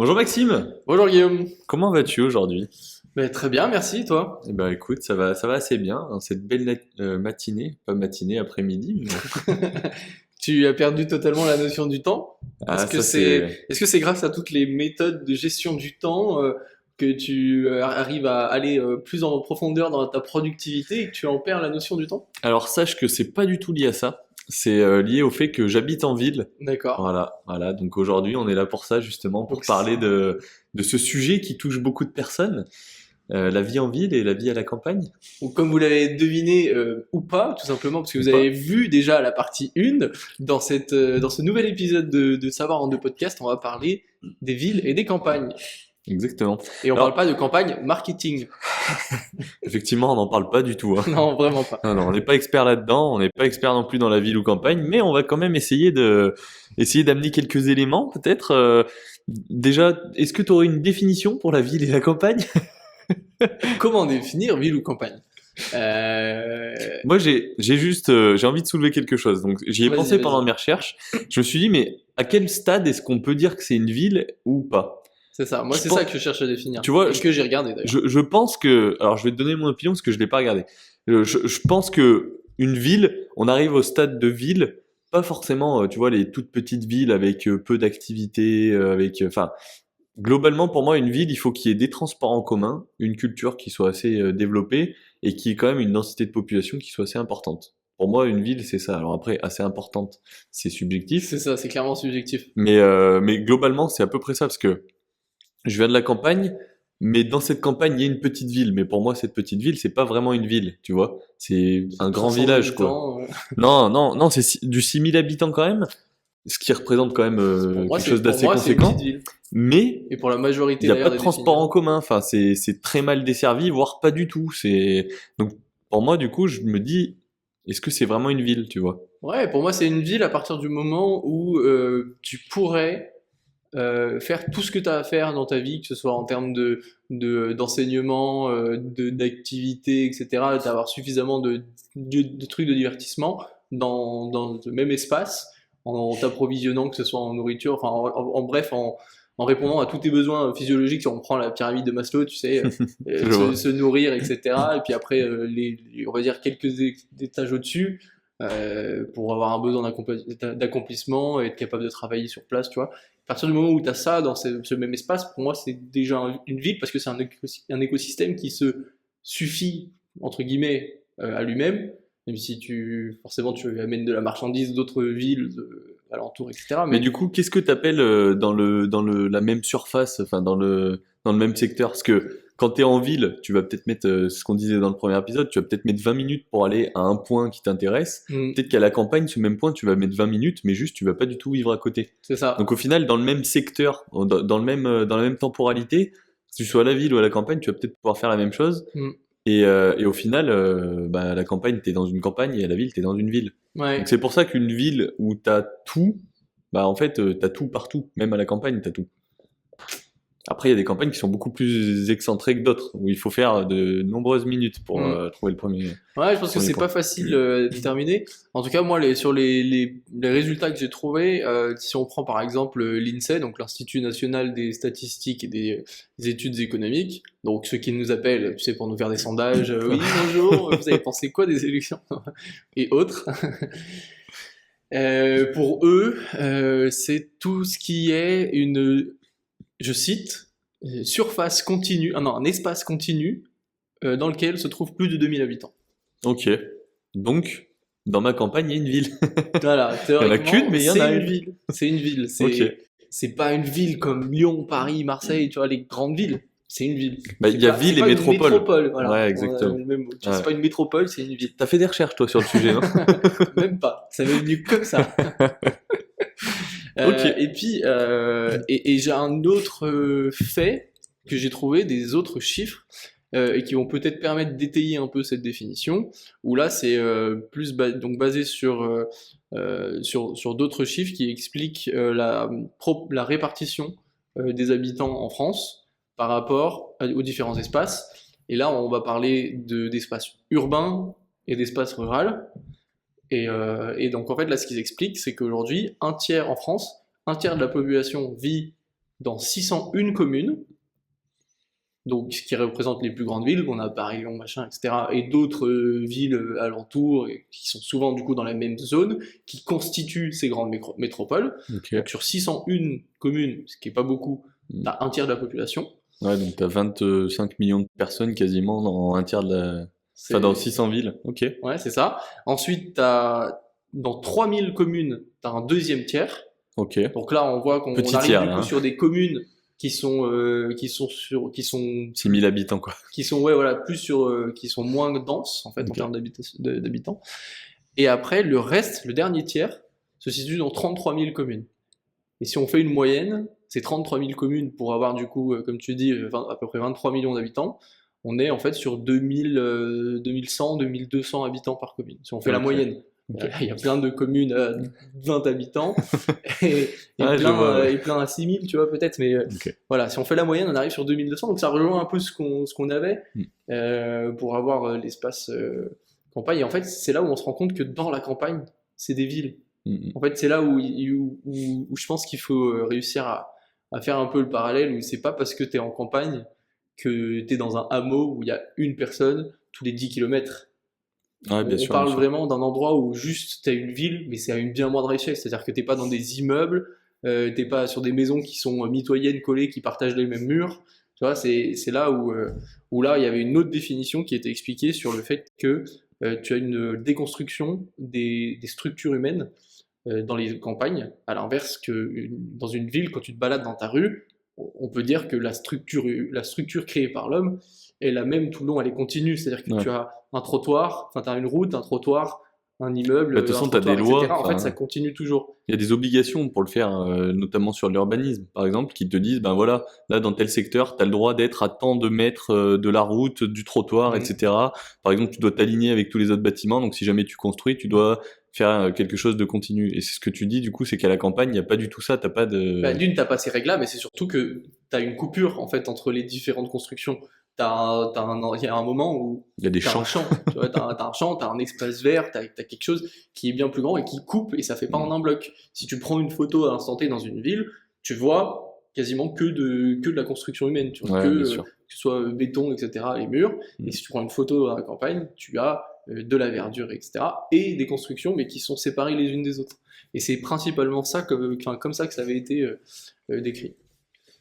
Bonjour Maxime, Bonjour Guillaume. comment vas-tu aujourd'hui? Très bien, merci, toi. Eh ben écoute, ça va assez bien, hein, cette belle matinée, pas matinée, après-midi. Tu as perdu totalement la notion du temps. Est-ce Ah que ça c'est, c'est... est-ce que c'est grâce à toutes les méthodes de gestion du temps que tu arrives à aller plus en profondeur dans ta productivité et que tu en perds la notion du temps? Alors sache que c'est pas du tout lié à ça, c'est lié au fait que j'habite en ville. D'accord. Voilà, donc aujourd'hui on est là pour ça justement, pour Donc, parler de ce sujet qui touche beaucoup de personnes, la vie en ville et la vie à la campagne, comme vous l'avez deviné ou pas, tout simplement parce que ou vous pas. avez vu déjà la partie 1, dans ce nouvel épisode de Savoir en deux podcasts, on va parler des villes et des campagnes. Exactement. Et on parle Alors pas de campagne marketing. effectivement on n'en parle pas du tout, hein. Non, vraiment pas. Non, non, on n'est pas expert là-dedans, on n'est pas expert non plus dans la ville ou campagne, mais on va quand même essayer d'amener quelques éléments, peut-être. Déjà, est-ce que tu aurais une définition pour la ville et la campagne? Comment définir ville ou campagne? Euh... Moi, j'ai envie de soulever quelque chose. Donc, j'y ai Vas-y, pensé pendant vas-y. mes recherches. Je me suis dit, mais à quel stade est-ce qu'on peut dire que c'est une ville ou pas? C'est ça. Moi, Je c'est pense, ça que je cherche à définir. tu vois, Et que j'ai regardé d'ailleurs. je pense que, alors je vais te donner mon opinion parce que je l'ai pas regardé. Je pense que une ville, on arrive au stade de ville, pas forcément, tu vois, les toutes petites villes avec peu d'activités, enfin, globalement pour moi, une ville, il faut qu'il y ait des transports en commun, une culture qui soit assez développée et qui ait quand même une densité de population qui soit assez importante. Pour moi, une ville, c'est ça. Alors après, assez importante, c'est subjectif, C'est ça, c'est clairement subjectif. mais globalement, c'est à peu près ça parce que je viens de la campagne, mais dans cette campagne, il y a une petite ville. Mais pour moi, cette petite ville, c'est pas vraiment une ville, tu vois. C'est un grand 300 village, quoi. habitants. Non, non, non, c'est du 6000 habitants quand même, ce qui représente quand même quelque chose Pour d'assez moi, c'est une petite conséquent. ville. Mais Et pour la il majorité n'y a pas d'ailleurs de des transport en définisseurs. commun. Enfin, c'est très mal desservi, voire pas du tout. Donc pour moi, du coup, je me dis, est-ce que c'est vraiment une ville, tu vois? Ouais, pour moi, c'est une ville à partir du moment où tu pourrais faire tout ce que tu as à faire dans ta vie, que ce soit en termes d'enseignement, d'activité, etc., d'avoir suffisamment de trucs de divertissement dans le même espace, en t'approvisionnant, que ce soit en nourriture, enfin, bref, en répondant à tous tes besoins physiologiques, si on prend la pyramide de Maslow, tu sais, Je vois. se nourrir, etc., et puis après, on va dire quelques étages au-dessus, pour avoir un besoin d'accomplissement et être capable de travailler sur place, tu vois. À partir du moment où tu as ça dans ce même espace, pour moi, c'est déjà une ville parce que c'est un écosystème qui se suffit, entre guillemets, à lui-même, même si forcément, tu amènes de la marchandise d'autres villes alentours, etc. Mais Mais du coup, qu'est-ce que tu appelles la même surface, enfin dans le même secteur? Parce que quand tu es en ville, tu vas peut-être mettre ce qu'on disait dans le premier épisode, tu vas peut-être mettre 20 minutes pour aller à un point qui t'intéresse. mm, Peut-être qu'à la campagne, ce même point, tu vas mettre 20 minutes, mais juste tu vas pas du tout vivre à côté. c'est Donc ça. au final, dans le même secteur, dans la même temporalité, que tu sois à la ville ou à la campagne, tu vas peut-être pouvoir faire la même chose. Mm. Et au final, bah, à la campagne, t'es dans une campagne et à la ville, t'es dans une ville. Donc Ouais. c'est pour ça qu'une ville où t'as tout, bah en fait, t'as tout partout. Même à la campagne, t'as tout. Après, il y a des campagnes qui sont beaucoup plus excentrées que d'autres, où il faut faire de nombreuses minutes pour Mm. trouver le premier, Ouais, je pense que premier c'est point. pas facile à déterminer. En tout cas, moi, sur les résultats que j'ai trouvés, si on prend par exemple l'INSEE, donc l'Institut national des statistiques et des études économiques, donc ceux qui nous appellent, tu sais, pour nous faire des sondages, oui, bonjour, vous avez pensé quoi des élections et autres. Pour eux, c'est tout ce qui est je cite, surface continue, ah non, un espace continu dans lequel se trouvent plus de 2000 habitants. Ok. Donc, dans ma campagne, il y a une ville. Voilà, Il y en a qu'une, théoriquement, mais il y en c'est a une une. ville. C'est une ville. Ok. C'est pas une ville comme Lyon, Paris, Marseille, tu vois, les grandes villes. C'est une ville. Bah, il y a C'est ville et pas une métropole. métropole, voilà. Ouais, On a exactement. le même mot. Tu vois, c'est Ouais. pas une métropole, c'est une ville. T'as fait des recherches, toi, sur le sujet, non? Même pas. Ça m'est venu comme ça. Ok. Et puis, et j'ai un autre fait que j'ai trouvé, des autres chiffres, et qui vont peut-être permettre d'étayer un peu cette définition, où là c'est plus donc basé sur d'autres chiffres qui expliquent la répartition des habitants en France par rapport aux différents espaces. Et là, on va parler d'espaces urbains et d'espaces ruraux. Et donc, en fait, là, ce qu'ils expliquent, c'est qu'aujourd'hui, un tiers en France, un tiers de la population vit dans 601 communes, donc ce qui représente les plus grandes villes, on a Paris, Lyon, machin, etc., et d'autres villes alentours, et qui sont souvent du coup dans la même zone, qui constituent ces grandes métropoles. Ok. Donc sur 601 communes, ce qui est pas beaucoup, t'as un tiers de la population. Ouais, donc t'as 25 millions de personnes quasiment dans un tiers de la... C'est- Enfin, dans 600 villes. Ok. Ouais, c'est ça. Ensuite, dans 3000 communes, t'as un deuxième tiers. Ok. Donc là, on voit qu'on Petit arrive tiers, du là, coup hein. sur des communes qui sont Six mille habitants, quoi. ouais, voilà, plus sur qui sont moins denses en fait en Ok. termes d'habitants. Et après, le reste, le dernier tiers, se situe dans 33 000 communes. Et si on fait une moyenne, c'est 33 000 communes pour avoir du coup, comme tu dis, à peu près 23 millions d'habitants. On est en fait sur 2100, 2200 habitants par commune. Si on fait la Ok. moyenne. Ok. Il y a plein de communes à 20 habitants et, Ouais, je vois, ouais. et plein à 6000, tu vois, peut-être. Mais Ok. voilà, si on fait la moyenne, on arrive sur 2200. Donc ça rejoint un peu ce qu'on avait pour avoir l'espace campagne. Et en fait, c'est là où on se rend compte que dans la campagne, c'est des villes. Mm. En fait, c'est là où je pense qu'il faut réussir à faire un peu le parallèle, où c'est pas parce que tu es en campagne que tu es dans un hameau où il y a une personne tous les 10 kilomètres. Ouais, bien On sûr, parle bien sûr. vraiment d'un endroit où juste tu as une ville, mais c'est à une bien moindre échelle. C'est-à-dire que t'es pas dans des immeubles, t'es pas sur des maisons qui sont mitoyennes, collées, qui partagent les mêmes murs. Tu vois, c'est là où là, il y avait une autre définition qui était expliquée sur le fait que tu as une déconstruction des structures humaines dans les campagnes, à l'inverse que dans une ville, quand tu te balades dans ta rue, on peut dire que la structure créée par l'homme est la même tout le long, elle est continue, c'est-à-dire que Ouais. tu as un trottoir, enfin tu as une route, un trottoir, un immeuble, Bah, de toute un façon, t'as trottoir, des lois, etc. En fait, enfin, ça continue toujours. il y a des obligations pour le faire, notamment sur l'urbanisme, par exemple, qui te disent, ben voilà, là, dans tel secteur, tu as le droit d'être à tant de mètres de la route, du trottoir, Mhm. etc. Par exemple, tu dois t'aligner avec tous les autres bâtiments, donc si jamais tu construis, tu dois faire quelque chose de continu. Et c'est ce que tu dis, du coup, c'est qu'à la campagne, il n'y a pas du tout ça, t'as pas Bah, de... d'une, t'as pas ces règles-là, mais c'est surtout que tu as une coupure en fait entre les différentes constructions. Il y a un moment où Il y a des t'as un champs. champ, tu vois, t'as un champ, t'as un espace vert, t'as quelque chose qui est bien plus grand et qui coupe et ça fait pas en un bloc. Si tu prends une photo à l'instant T dans une ville, tu vois quasiment que de la construction humaine, tu vois, Ouais, bien sûr. que ce soit béton, etc., les murs. Et si tu prends une photo à la campagne, tu as de la verdure, etc., et des constructions, mais qui sont séparées les unes des autres. Et c'est principalement ça, comme ça que ça avait été décrit.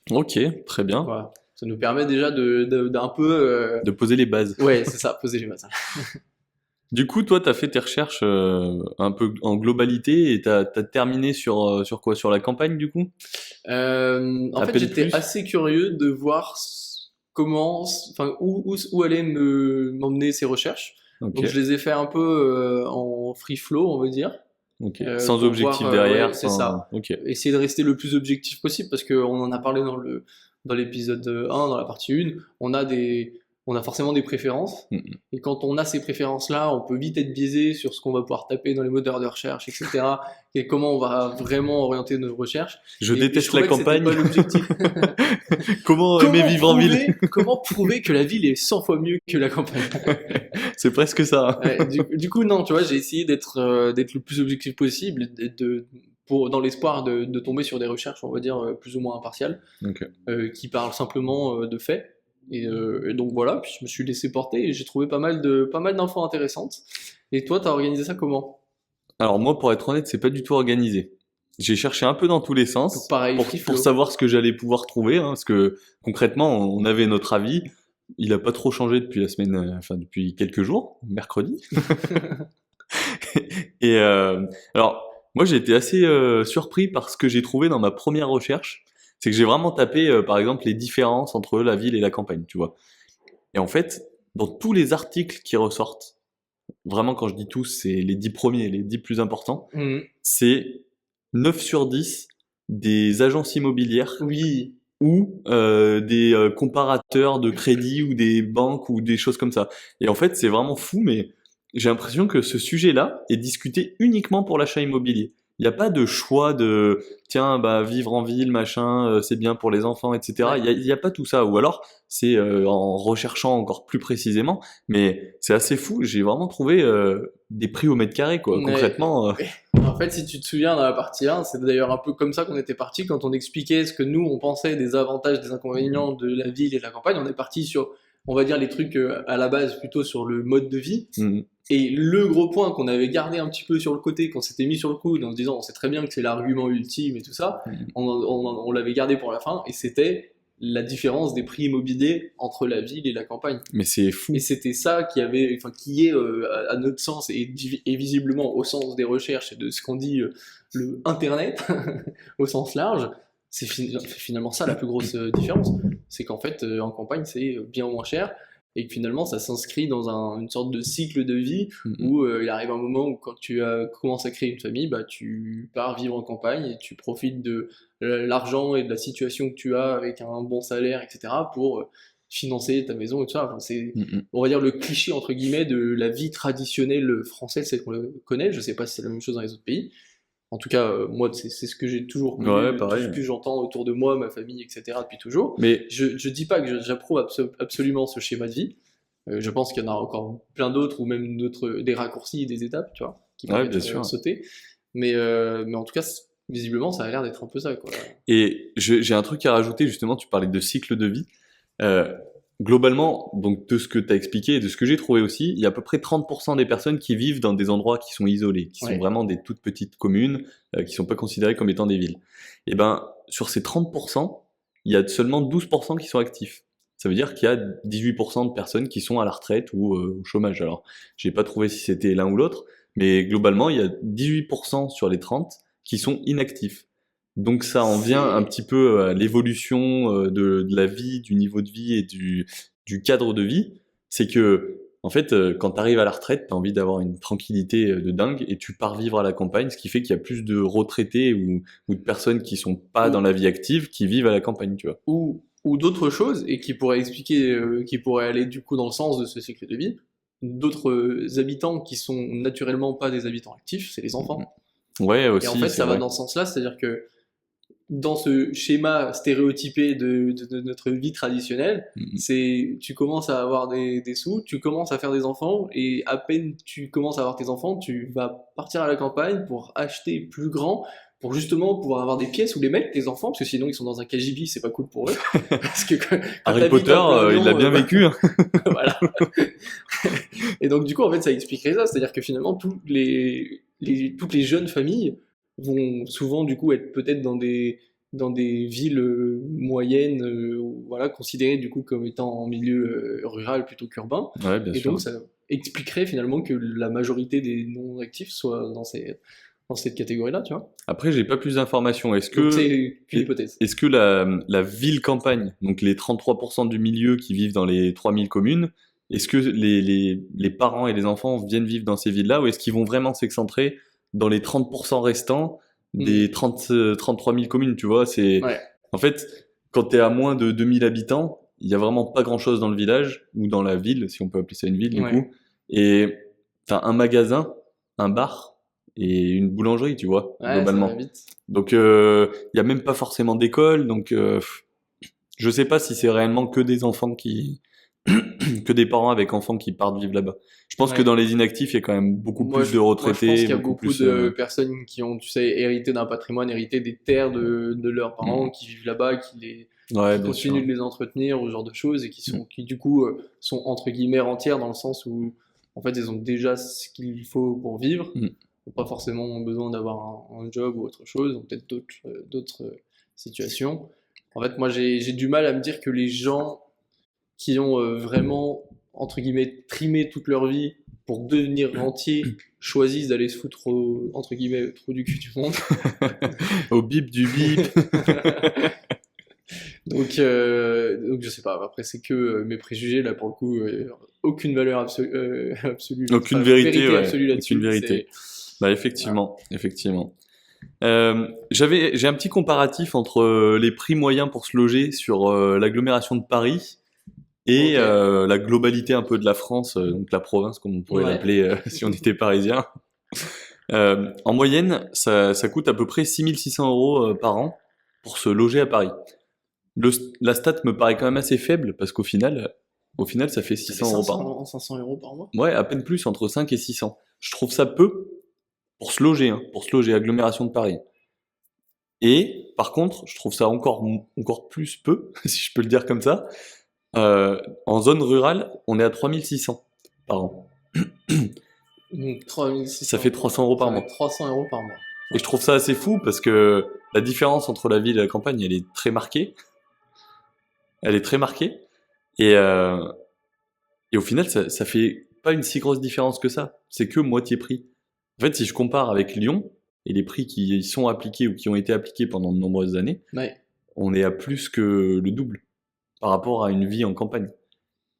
Ok, très bien. Voilà. Ça nous permet déjà d'un peu. De poser les bases. Ouais, c'est ça, poser les bases. Du coup, toi, tu as fait tes recherches un peu en globalité et tu as terminé sur quoi? Sur la campagne, du coup? En fait, Appel j'étais plus? assez curieux de voir enfin, où allaient m'emmener ces recherches. Ok, Donc, je les ai fait un peu en free flow, on va dire. ok. Sans Pour voir, objectif derrière, ouais, c'est sans... ça. Ok. Essayer de rester le plus objectif possible parce qu'on en a parlé dans l'épisode 1, dans la partie 1. On a forcément des préférences. Mm. Et quand on a ces préférences-là, on peut vite être biaisé sur ce qu'on va pouvoir taper dans les moteurs de recherche, etc. Et comment on va vraiment orienter nos recherches. Je Et je déteste la trouvais que c'était campagne. pas l'objectif. Comment aimer vivre en ville? Comment prouver que la ville est 100 fois mieux que la campagne? C'est presque ça. Ouais, du coup, non, tu vois, j'ai essayé d'être le plus objectif possible, dans l'espoir de tomber sur des recherches, on va dire, plus ou moins impartiales, Ok. qui parlent simplement de faits. Et donc voilà, puis je me suis laissé porter et j'ai trouvé pas mal d'infos intéressantes. Et toi, t'as organisé ça comment? Alors moi, pour être honnête, c'est pas du tout organisé. J'ai cherché un peu dans tous les Donc sens pareil, pour, free pour flow. savoir ce que j'allais pouvoir trouver, hein, parce que concrètement, on avait notre avis. Il a pas trop changé depuis la semaine, enfin depuis quelques jours, mercredi. Et alors, moi, j'ai été assez surpris par ce que j'ai trouvé dans ma première recherche. C'est que j'ai vraiment tapé, par exemple, les différences entre la ville et la campagne, tu vois. Et en fait, dans tous les articles qui ressortent, vraiment quand je dis tous, c'est les 10 premiers, les 10 plus importants, Mhm. c'est 9 sur 10 des agences immobilières Oui, ou des comparateurs de crédit ou des banques ou des choses comme ça. Et en fait, c'est vraiment fou, mais j'ai l'impression que ce sujet-là est discuté uniquement pour l'achat immobilier. Il n'y a pas de choix de tiens, bah, vivre en ville, machin, c'est bien pour les enfants, etc. Ouais. Il y a pas tout ça. Ou alors, c'est en recherchant encore plus précisément. Mais c'est assez fou. J'ai vraiment trouvé des prix au mètre carré, quoi. Mais, Concrètement, en fait, si tu te souviens dans la partie 1, c'est d'ailleurs un peu comme ça qu'on était parti quand on expliquait ce que nous on pensait des avantages, des inconvénients de la ville et de la campagne. On est parti sur, on va dire, les trucs à la base plutôt sur le mode de vie. mm, Et le gros point qu'on avait gardé un petit peu sur le côté, qu'on s'était mis sur le coude en se disant on sait très bien que c'est l'argument ultime et tout ça, mm. on l'avait gardé pour la fin, et c'était la différence des prix immobiliers entre la ville et la campagne. Mais c'est fou. Et c'était ça qui avait, enfin, qui est à notre sens et visiblement au sens des recherches et de ce qu'on dit le Internet au sens large, c'est finalement ça la plus grosse différence. C'est qu'en fait, en campagne, c'est bien moins cher et que finalement, ça s'inscrit dans une sorte de cycle de vie Mm, où il arrive un moment où quand tu commences à créer une famille, bah, tu pars vivre en campagne et tu profites de l'argent et de la situation que tu as avec un bon salaire, etc. pour financer ta maison et tout ça. Enfin, c'est, mm, mm. on va dire, le cliché entre guillemets de la vie traditionnelle française, celle qu'on le connaît. Je sais pas si c'est la même chose dans les autres pays. En tout cas, moi, c'est ce que j'ai toujours connu, Ouais, tout pareil. ce que j'entends autour de moi, ma famille, etc. depuis toujours. Mais Je dis pas que j'approuve absolument ce schéma de vie. Je pense qu'il y en a encore plein d'autres, ou même des raccourcis, des étapes, tu vois, qui peuvent ouais, bien être sûr. sautées. Mais en tout cas, visiblement, ça a l'air d'être un peu ça, quoi. Et j'ai un truc à rajouter, justement, tu parlais de cycle de vie. Euh, Globalement, donc de ce que tu as expliqué et de ce que j'ai trouvé aussi, il y a à peu près 30% des personnes qui vivent dans des endroits qui sont isolés, qui sont Ouais. vraiment des toutes petites communes, qui sont pas considérées comme étant des villes. Et ben, sur ces 30%, il y a seulement 12% qui sont actifs. Ça veut dire qu'il y a 18% de personnes qui sont à la retraite ou au chômage. Alors, j'ai pas trouvé si c'était l'un ou l'autre, mais globalement, il y a 18% sur les 30 qui sont inactifs. Donc ça en vient un petit peu à l'évolution de la vie, du niveau de vie et du cadre de vie. C'est que, en fait, quand tu arrives à la retraite, tu as envie d'avoir une tranquillité de dingue et tu pars vivre à la campagne, ce qui fait qu'il y a plus de retraités ou de personnes qui sont pas dans la vie active qui vivent à la campagne, tu vois. Ou d'autres choses, et qui pourraient expliquer, qui pourraient aller du coup dans le sens de ce cycle de vie. D'autres habitants qui sont naturellement pas des habitants actifs, c'est les enfants. Ouais, Et aussi, en fait, c'est ça va vrai. dans ce sens-là, c'est-à-dire que dans ce schéma stéréotypé de notre vie traditionnelle, Mhm. c'est tu commences à avoir des sous, tu commences à faire des enfants, et à peine tu commences à avoir tes enfants, tu vas partir à la campagne pour acheter plus grand, pour justement pouvoir avoir des pièces où les mettre, tes enfants, parce que sinon ils sont dans un KGB, c'est pas cool pour eux. Parce que quand Harry t'habites Potter, en plein il l'a Lyon, bien vécu, hein. voilà. Et donc du coup, en fait, ça expliquerait ça, c'est-à-dire que finalement, toutes les jeunes familles vont souvent du coup être peut-être dans des villes moyennes, voilà, considérées du coup comme étant en milieu rural plutôt qu'urbain. Ouais, bien Et sûr. donc ça expliquerait finalement que la majorité des non-actifs soient dans cette catégorie-là, tu vois. Après, j'ai pas plus d'informations. Donc c'est qu'une hypothèse. Est-ce que la ville-campagne, donc les 33% du milieu qui vivent dans les 3000 communes, est-ce que les parents et les enfants viennent vivre dans ces villes-là ou est-ce qu'ils vont vraiment s'excentrer dans les 30% restants des 33 000 communes, tu vois, Ouais. en fait, quand t'es à moins de 2000 habitants, il y a vraiment pas grand-chose dans le village ou dans la ville, si on peut appeler ça une ville, du Ouais. coup. Et t'as un magasin, un bar et une boulangerie, tu vois, Ouais, ça va globalement. vite. Donc, il y a même pas forcément d'école. Donc, je sais pas si c'est réellement que des enfants que des parents avec enfants qui partent vivre là-bas. Je pense que Ouais. dans les inactifs, il y a quand même beaucoup Moi, plus de moi, je pense retraités, qu'il y a beaucoup beaucoup plus. de personnes qui ont, tu sais, hérité d'un patrimoine, hérité des terres de leurs parents, qui vivent là-bas, Ouais, qui bien continuent sûr. de les entretenir, ou ce genre de choses, et qui du coup sont entre guillemets rentières dans le sens où, en fait, ils ont déjà ce qu'il faut pour vivre. Mm. Ils n'ont pas forcément besoin d'avoir un job ou autre chose, ils ont peut-être d'autres situations. En fait, moi, j'ai du mal à me dire que les gens qui ont vraiment, entre guillemets, trimé toute leur vie pour devenir rentiers, choisissent d'aller se foutre entre guillemets, au trou du cul du monde. Au bip du bip. Donc je sais pas, après c'est que mes préjugés, là pour le coup, aucune valeur absolue, Aucune enfin, vérité, ouais. absolue là-dessus. Aucune vérité. Bah, effectivement, effectivement. J'ai un petit comparatif entre les prix moyens pour se loger sur l'agglomération de Paris et Ok. la globalité un peu de la France, donc la province comme on pourrait Ouais. l'appeler si on était parisien. En moyenne, ça coûte à peu près 6 600 € par an pour se loger à Paris. La stat me paraît quand même assez faible parce qu'au final, ça fait Ça fait 600 € par an. 500 € par mois. Ouais, à peine plus, entre 5 et 600. Je trouve ça peu pour se loger, hein, agglomération de Paris. Et par contre, je trouve ça encore plus peu, si je peux le dire comme ça. En zone rurale, on est à 3600 par an. Donc, 3600. Ça fait 300 € par mois. 300 € par mois. Et je trouve ça assez fou parce que la différence entre la ville et la campagne, elle est très marquée. Et au final, ça fait pas une si grosse différence que ça. C'est que moitié prix. En fait, si je compare avec Lyon et les prix qui y sont appliqués ou qui ont été appliqués pendant de nombreuses années, Ouais. on est à plus que le double par rapport à une vie en campagne.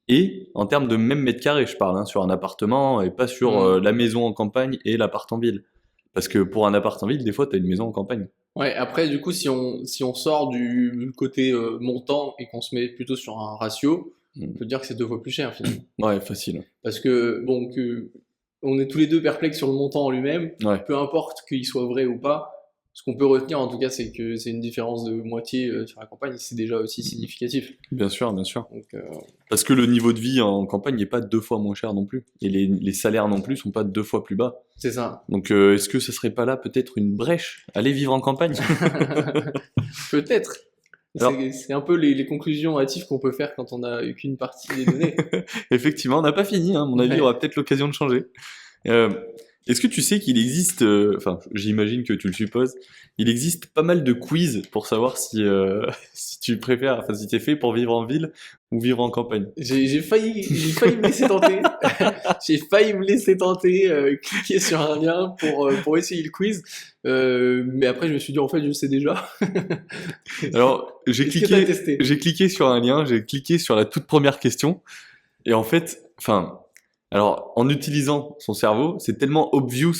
Et en termes de même mètre carré, je parle, hein, sur un appartement et pas sur la maison en campagne et l'appart en ville. Parce que pour un appart en ville, des fois, t'as une maison en campagne. Ouais, après, du coup, si on sort du côté montant et qu'on se met plutôt sur un ratio, on peut dire que c'est 2 fois plus cher finalement. Ouais, facile. Parce que, bon, on est tous les deux perplexes sur le montant en lui-même, Ouais. peu importe qu'il soit vrai ou pas. Ce qu'on peut retenir en tout cas, c'est que c'est une différence de moitié sur la campagne, c'est déjà aussi significatif. Bien sûr, bien sûr. Donc, Parce que le niveau de vie en campagne n'est pas 2 fois moins cher non plus. Et les salaires non plus sont pas 2 fois plus bas. c'est ça. Donc est-ce que ça serait pas là peut-être une brèche? Aller vivre en campagne? Peut-être. Alors- C'est un peu les conclusions hâtives qu'on peut faire quand on n'a eu qu'une partie des données. Effectivement, on n'a pas fini, hein. À mon avis, Ouais. on aura peut-être l'occasion de changer. Est-ce que tu sais qu'il existe, enfin, j'imagine que tu le supposes, il existe pas mal de quiz pour savoir si, si tu préfères, enfin, si t'es fait pour vivre en ville ou vivre en campagne. J'ai failli me laisser tenter. J'ai failli me laisser tenter, cliquer sur un lien pour essayer le quiz. Mais après, je me suis dit, en fait, je sais déjà. Alors, Est-ce que t'as testé? j'ai cliqué sur un lien, j'ai cliqué sur la toute première question, et en fait, enfin, alors, en utilisant son cerveau, c'est tellement obvious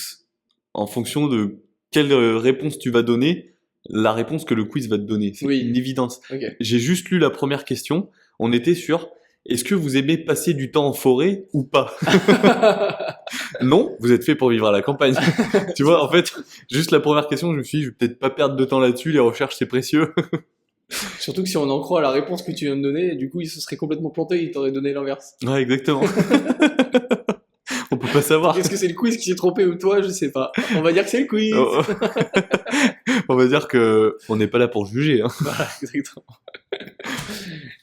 en fonction de quelle réponse tu vas donner, la réponse que le quiz va te donner. C'est Oui. une évidence. Ok. J'ai juste lu la première question. On était sur est-ce que vous aimez passer du temps en forêt ou pas? Non, vous êtes fait pour vivre à la campagne. Tu vois, en fait, juste la première question, je me suis dit, je vais peut-être pas perdre de temps là-dessus, les recherches c'est précieux. Surtout que si on en croit à la réponse que tu viens de donner, du coup, il se serait complètement planté, il t'aurait donné l'inverse. Ouais, exactement. On peut pas savoir. Est-ce que c'est le quiz qui s'est trompé ou toi? Je sais pas. On va dire que c'est le quiz. Oh, oh. On va dire que on n'est pas là pour juger, hein. Voilà, exactement.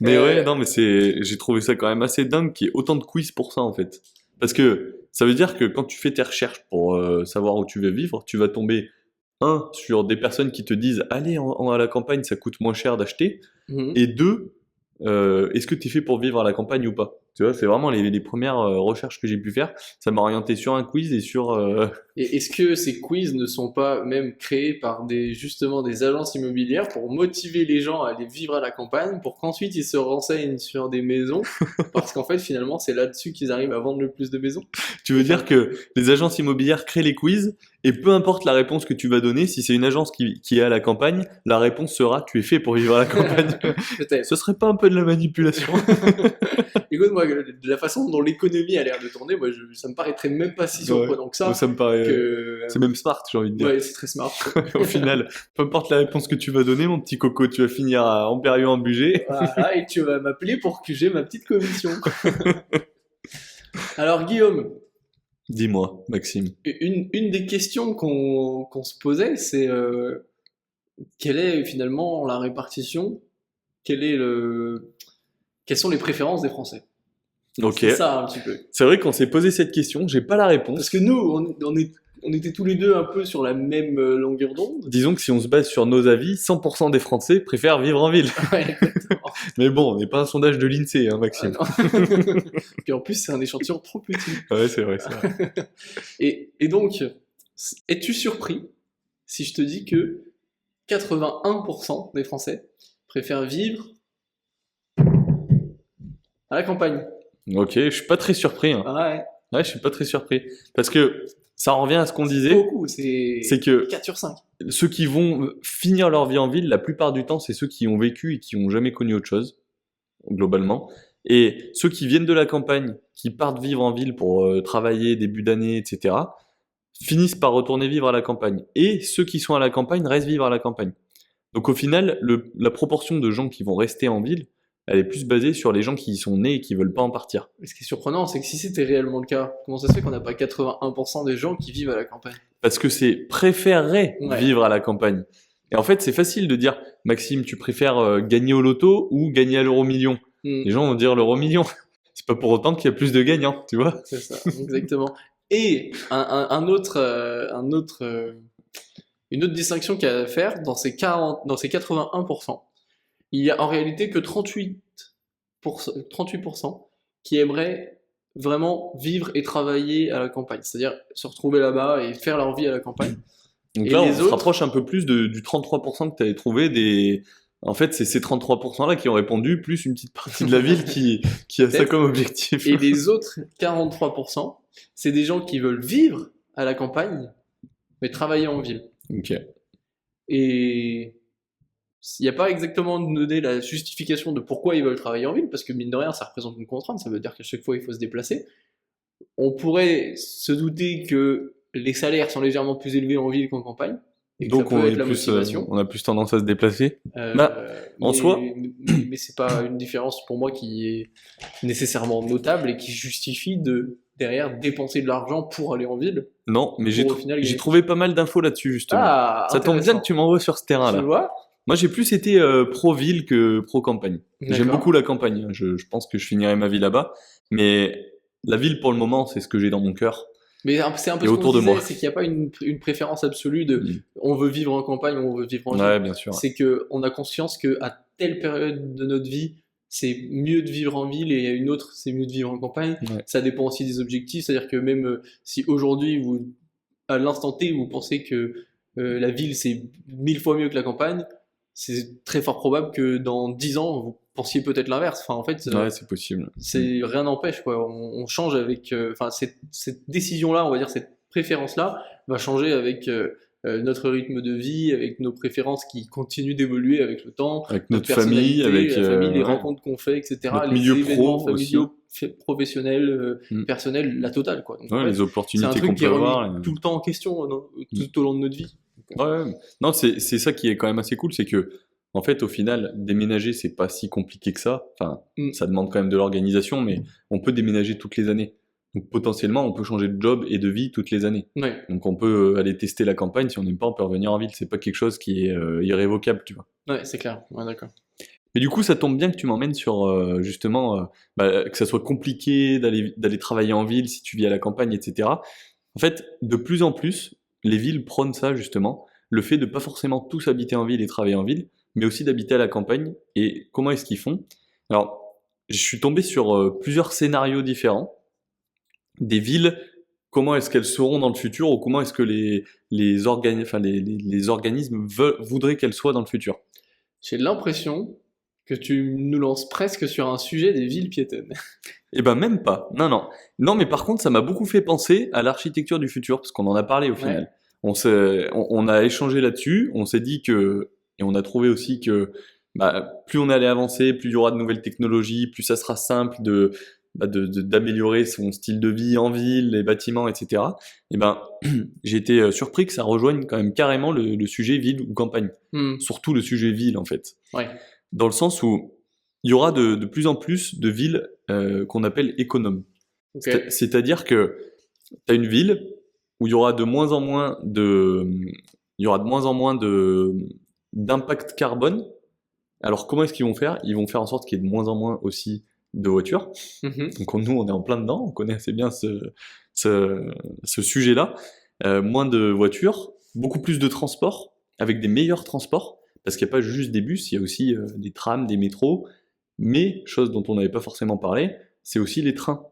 Mais ouais, non, mais j'ai trouvé ça quand même assez dingue qu'il y ait autant de quiz pour ça, en fait. Parce que ça veut dire que quand tu fais tes recherches pour savoir où tu veux vivre, tu vas tomber, sur des personnes qui te disent, allez, à la campagne, ça coûte moins cher d'acheter. Mhm. Et 2, est-ce que tu es fait pour vivre à la campagne ou pas? Tu vois, c'est vraiment les premières recherches que j'ai pu faire. Ça m'a orienté sur un quiz et sur... Et est-ce que ces quiz ne sont pas même créés par justement des agences immobilières pour motiver les gens à aller vivre à la campagne, pour qu'ensuite ils se renseignent sur des maisons, parce qu'en fait finalement c'est là-dessus qu'ils arrivent à vendre le plus de maisons? Tu veux dire que les agences immobilières créent les quiz et peu importe la réponse que tu vas donner, si c'est une agence qui est à la campagne, la réponse sera tu es fait pour vivre à la campagne. Peut-être. Ce serait pas un peu de la manipulation? Écoute, moi, de la façon dont l'économie a l'air de tourner, moi, ça me paraîtrait même pas si surprenant que ça. Moi, ça me paraît. Que... C'est même smart, j'ai envie de dire. Ouais, c'est très smart. Au final, peu importe la réponse que tu vas donner, mon petit coco, tu vas finir en période en budget. Voilà, et tu vas m'appeler pour que j'ai ma petite commission. Alors, Guillaume, Dis-moi, Maxime. une des questions qu'on se posait, c'est quelle est finalement la répartition? Quelles sont les préférences des Français? Ok. C'est ça, un petit peu. C'est vrai qu'on s'est posé cette question, j'ai pas la réponse. Parce que nous, on était tous les deux un peu sur la même longueur d'onde. Disons que si on se base sur nos avis, 100% des Français préfèrent vivre en ville. Ouais, exactement. Mais bon, on n'est pas un sondage de l'INSEE, hein, Maxime. Ah, non. Puis en plus, c'est un échantillon trop petit. Ouais, c'est vrai, c'est vrai. Et donc, es-tu surpris si je te dis que 81% des Français préfèrent vivre à la campagne? Ok, je suis pas très surpris, hein. Ah ouais, Ouais, je suis pas très surpris. Parce que ça en revient à ce qu'on c'est disait, beaucoup, c'est c'est que 4 sur 5. ceux qui vont finir leur vie en ville, la plupart du temps, c'est ceux qui ont vécu et qui ont jamais connu autre chose, globalement. Et ceux qui viennent de la campagne, qui partent vivre en ville pour travailler, début d'année, etc., finissent par retourner vivre à la campagne. Et ceux qui sont à la campagne restent vivre à la campagne. Donc au final, la proportion de gens qui vont rester en ville, elle est plus basée sur les gens qui y sont nés et qui veulent pas en partir. Ce qui est surprenant, c'est que si c'était réellement le cas, comment ça se fait qu'on n'a pas 81% des gens qui vivent à la campagne? Parce que c'est préférerais Ouais. vivre à la campagne. Et en fait, c'est facile de dire, Maxime, tu préfères gagner au loto ou gagner à l'euro-million? Hmm, Les gens vont dire l'euro-million. C'est pas pour autant qu'il y a plus de gagnants, tu vois? c'est ça, exactement. Et une autre distinction qu'il y a à faire dans ces 81%, il y a en réalité que 38% qui aimeraient vraiment vivre et travailler à la campagne, c'est-à-dire se retrouver là-bas et faire leur vie à la campagne. Donc Et là, on les se autres, rapproche un peu plus du 33% que tu avais trouvé En fait, c'est ces 33%-là qui ont répondu, plus une petite partie de la ville qui a ça Peut-être. comme objectif. et les autres 43%, c'est des gens qui veulent vivre à la campagne, mais travailler en ville. Ok. Et il n'y a pas exactement donné la justification de pourquoi ils veulent travailler en ville, parce que mine de rien, ça représente une contrainte, ça veut dire qu'à chaque fois, il faut se déplacer. On pourrait se douter que les salaires sont légèrement plus élevés en ville qu'en campagne, et que Donc ça peut être la motivation. on a plus tendance à se déplacer. Euh, Bah, en soi- mais c'est pas une différence pour moi qui est nécessairement notable et qui justifie de derrière dépenser de l'argent pour aller en ville. Non, mais Pour au final j'ai gagner. trouvé pas mal d'infos là-dessus, justement. Ah, Ça tombe bien intéressant. que tu m'envoies sur ce Tu terrain-là. vois? Moi, j'ai plus été pro-ville que pro-campagne. J'aime D'accord. beaucoup la campagne. Je pense que je finirai ma vie là-bas. Mais la ville, pour le moment, c'est ce que j'ai dans mon cœur. Mais c'est un peu Et ce autour qu'on de disait, moi. c'est qu'il n'y a pas une préférence absolue de Mm. on veut vivre en campagne ou on veut vivre en ville. Ouais, bien sûr. C'est que on a conscience que à telle période de notre vie, c'est mieux de vivre en ville et à une autre, c'est mieux de vivre en campagne. Ouais. Ça dépend aussi des objectifs, c'est-à-dire que même si aujourd'hui vous à l'instant T vous pensez que la ville c'est 1000 fois mieux que la campagne, c'est très fort probable que dans 10 ans vous pensiez peut-être l'inverse. Enfin en fait, Ouais, c'est possible. c'est rien n'empêche quoi. On change avec, enfin cette décision-là, on va dire cette préférence-là, va changer avec notre rythme de vie, avec nos préférences qui continuent d'évoluer avec le temps, Avec notre famille, personnalité, avec la famille, les ouais. rencontres qu'on fait, etc. Notre Les milieu événements pro aussi. familiaux, professionnels, Mm. personnels, la totale quoi. Donc, Ouais, en fait, les c'est un opportunités truc qu'on qui est peut remis avoir. tout le temps en question tout au long de notre vie. Ouais, non, c'est ça qui est quand même assez cool, c'est que en fait, au final, déménager, c'est pas si compliqué que ça. Enfin, Mm. ça demande quand même de l'organisation, mais on peut déménager toutes les années. Donc potentiellement, on peut changer de job et de vie toutes les années. Ouais, Donc on peut aller tester la campagne. Si on n'aime pas, on peut revenir en ville. C'est pas quelque chose qui est irrévocable, tu vois. ouais, c'est clair. Ouais, d'accord. Mais du coup, ça tombe bien que tu m'emmènes sur justement que ça soit compliqué d'aller travailler en ville si tu vis à la campagne, etc. En fait, de plus en plus, les villes prônent ça justement, le fait de pas forcément tous habiter en ville et travailler en ville, mais aussi d'habiter à la campagne. Et comment est-ce qu'ils font? Alors, je suis tombé sur plusieurs scénarios différents des villes. Comment est-ce qu'elles seront dans le futur ou comment est-ce que les organismes voudraient qu'elles soient dans le futur? J'ai l'impression que tu nous lances presque sur un sujet des villes piétonnes. Eh ben même pas. Non, non. Non, mais par contre, ça m'a beaucoup fait penser à l'architecture du futur, parce qu'on en a parlé au final. Ouais. On a échangé là-dessus, on s'est dit que, et on a trouvé aussi que plus on allait avancer, plus il y aura de nouvelles technologies, plus ça sera simple d'améliorer son style de vie en ville, les bâtiments, etc. Et ben, j'ai été surpris que ça rejoigne quand même carrément le sujet ville ou campagne. Hmm. Surtout le sujet ville, en fait. Ouais. Dans le sens où il y aura de plus en plus de villes qu'on appelle économes. Ok. C'est-à-dire que tu as une ville où il y aura de moins en moins d'impact carbone. Alors comment est-ce qu'ils vont faire? Ils vont faire en sorte qu'il y ait de moins en moins aussi de voitures. Mhm. Donc nous, on est en plein dedans, on connaît assez bien ce sujet-là. Moins de voitures, beaucoup plus de transports, avec des meilleurs transports, parce qu'il n'y a pas juste des bus, il y a aussi des trams, des métros, mais, chose dont on n'avait pas forcément parlé, c'est aussi les trains.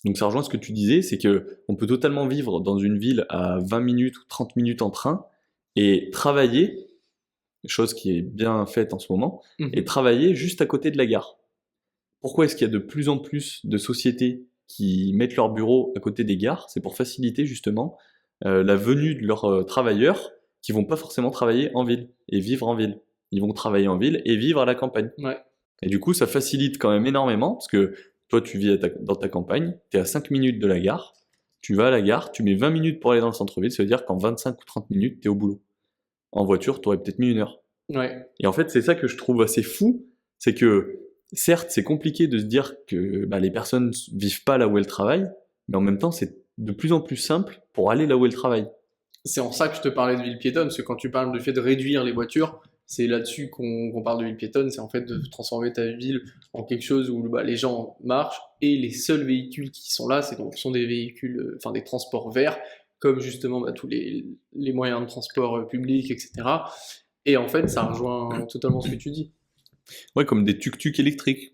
Donc ça rejoint ce que tu disais, c'est que on peut totalement vivre dans une ville à 20 minutes ou 30 minutes en train, et travailler, chose qui est bien faite en ce moment, Mhm. et travailler juste à côté de la gare. Pourquoi est-ce qu'il y a de plus en plus de sociétés qui mettent leurs bureaux à côté des gares? C'est pour faciliter justement la venue de leurs travailleurs qui vont pas forcément travailler en ville et vivre en ville. Ils vont travailler en ville et vivre à la campagne. Ouais. Et du coup, ça facilite quand même énormément parce que toi, tu vis dans ta campagne, tu es à 5 minutes de la gare, Tu vas à la gare, tu mets 20 minutes pour aller dans le centre-ville, ça veut dire qu'en 25 ou 30 minutes, t'es au boulot. En voiture, t'aurais peut-être mis 1 heure. Ouais. Et en fait, c'est ça que je trouve assez fou, c'est que certes, c'est compliqué de se dire que les personnes vivent pas là où elles travaillent, mais en même temps, c'est de plus en plus simple pour aller là où elles travaillent. C'est en ça que je te parlais de ville piétonne, parce que quand tu parles du fait de réduire les voitures, c'est là-dessus qu'on parle de ville piétonne, c'est en fait de transformer ta ville en quelque chose où les gens marchent et les seuls véhicules qui sont là, sont des véhicules, enfin des transports verts, comme justement tous les moyens de transport publics, etc. Et en fait, ça rejoint totalement ce que tu dis. Ouais, comme des tuk-tuk électriques.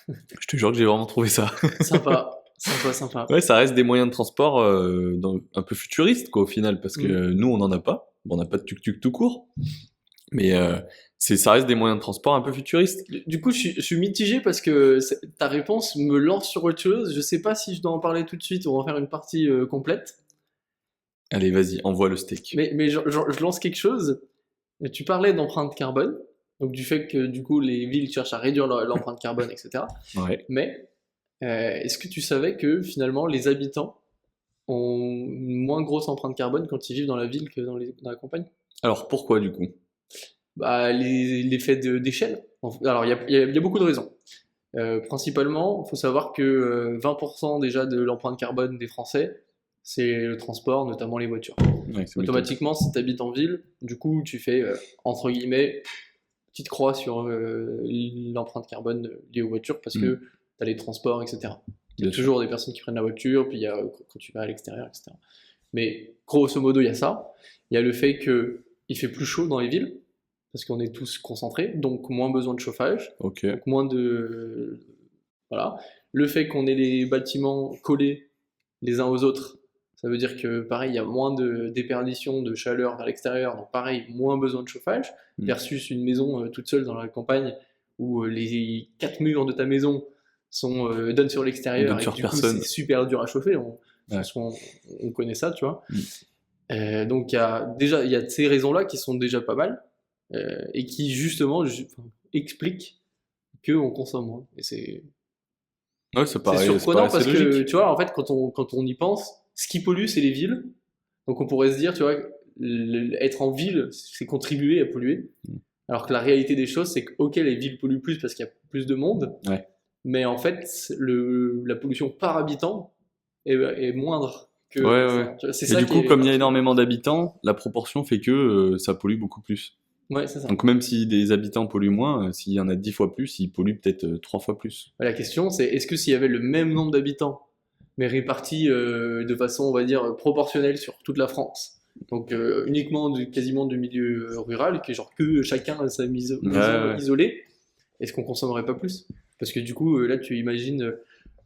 Je te jure que j'ai vraiment trouvé ça. Sympa, sympa, sympa. Ouais, ça reste des moyens de transport un peu futuristes, quoi, au final, parce que nous, on n'en a pas. Bon, on n'a pas de tuk-tuk tout court, mais ça reste des moyens de transport un peu futuristes. Du coup, je suis mitigé parce que ta réponse me lance sur autre chose. Je sais pas si je dois en parler tout de suite ou en faire une partie complète. Allez, vas-y, envoie le steak. Mais je lance quelque chose. Tu parlais d'empreinte carbone, donc du fait que du coup les villes cherchent à réduire l'empreinte carbone, etc. Ouais. Mais est-ce que tu savais que finalement les habitants ont une moins grosse empreinte carbone quand ils vivent dans la ville que dans la campagne? Alors, pourquoi, du coup? L'effet d'échelle. Alors il y a beaucoup de raisons. Principalement, il faut savoir que 20% déjà de l'empreinte carbone des Français, c'est le transport, notamment les voitures. Ouais, c'est Automatiquement, si tu habites en ville, du coup, tu fais, entre guillemets, petite croix sur l'empreinte carbone liée aux voitures parce que tu as les transports, etc. Il y a toujours des personnes qui prennent la voiture, puis il y a quand tu vas à l'extérieur, etc. Mais grosso modo, il y a ça. Il y a le fait qu'il fait plus chaud dans les villes parce qu'on est tous concentrés, donc moins besoin de chauffage, Ok. donc moins de... Voilà. Le fait qu'on ait les bâtiments collés les uns aux autres, ça veut dire que pareil, il y a moins de déperdition de chaleur vers l'extérieur, donc pareil, moins besoin de chauffage, versus une maison toute seule dans la campagne où les 4 murs de ta maison donnent sur l'extérieur et du coup c'est super dur à chauffer. On connaît ça, tu vois. Donc il y a ces raisons-là qui sont déjà pas mal et qui justement expliquent qu'on consomme moins. Et c'est surprenant parce que tu vois, en fait, quand on y pense, ce qui pollue, c'est les villes. Donc on pourrait se dire, tu vois, être en ville, c'est contribuer à polluer. Alors que la réalité des choses, c'est que, ok, les villes polluent plus parce qu'il y a plus de monde, mais en fait, la pollution par habitant est moindre que ça. C'est ça. Et du coup, comme il y a énormément d'habitants, la proportion fait que ça pollue beaucoup plus. Ouais, c'est ça. Donc même si des habitants polluent moins, s'il y en a 10 fois plus, ils polluent peut-être 3 fois plus. La question, c'est est-ce que s'il y avait le même nombre d'habitants, mais répartis de façon, on va dire, proportionnelle sur toute la France, donc uniquement quasiment du milieu rural, que chacun a sa maison isolée, est-ce qu'on consommerait pas plus? Parce que du coup, là, tu imagines,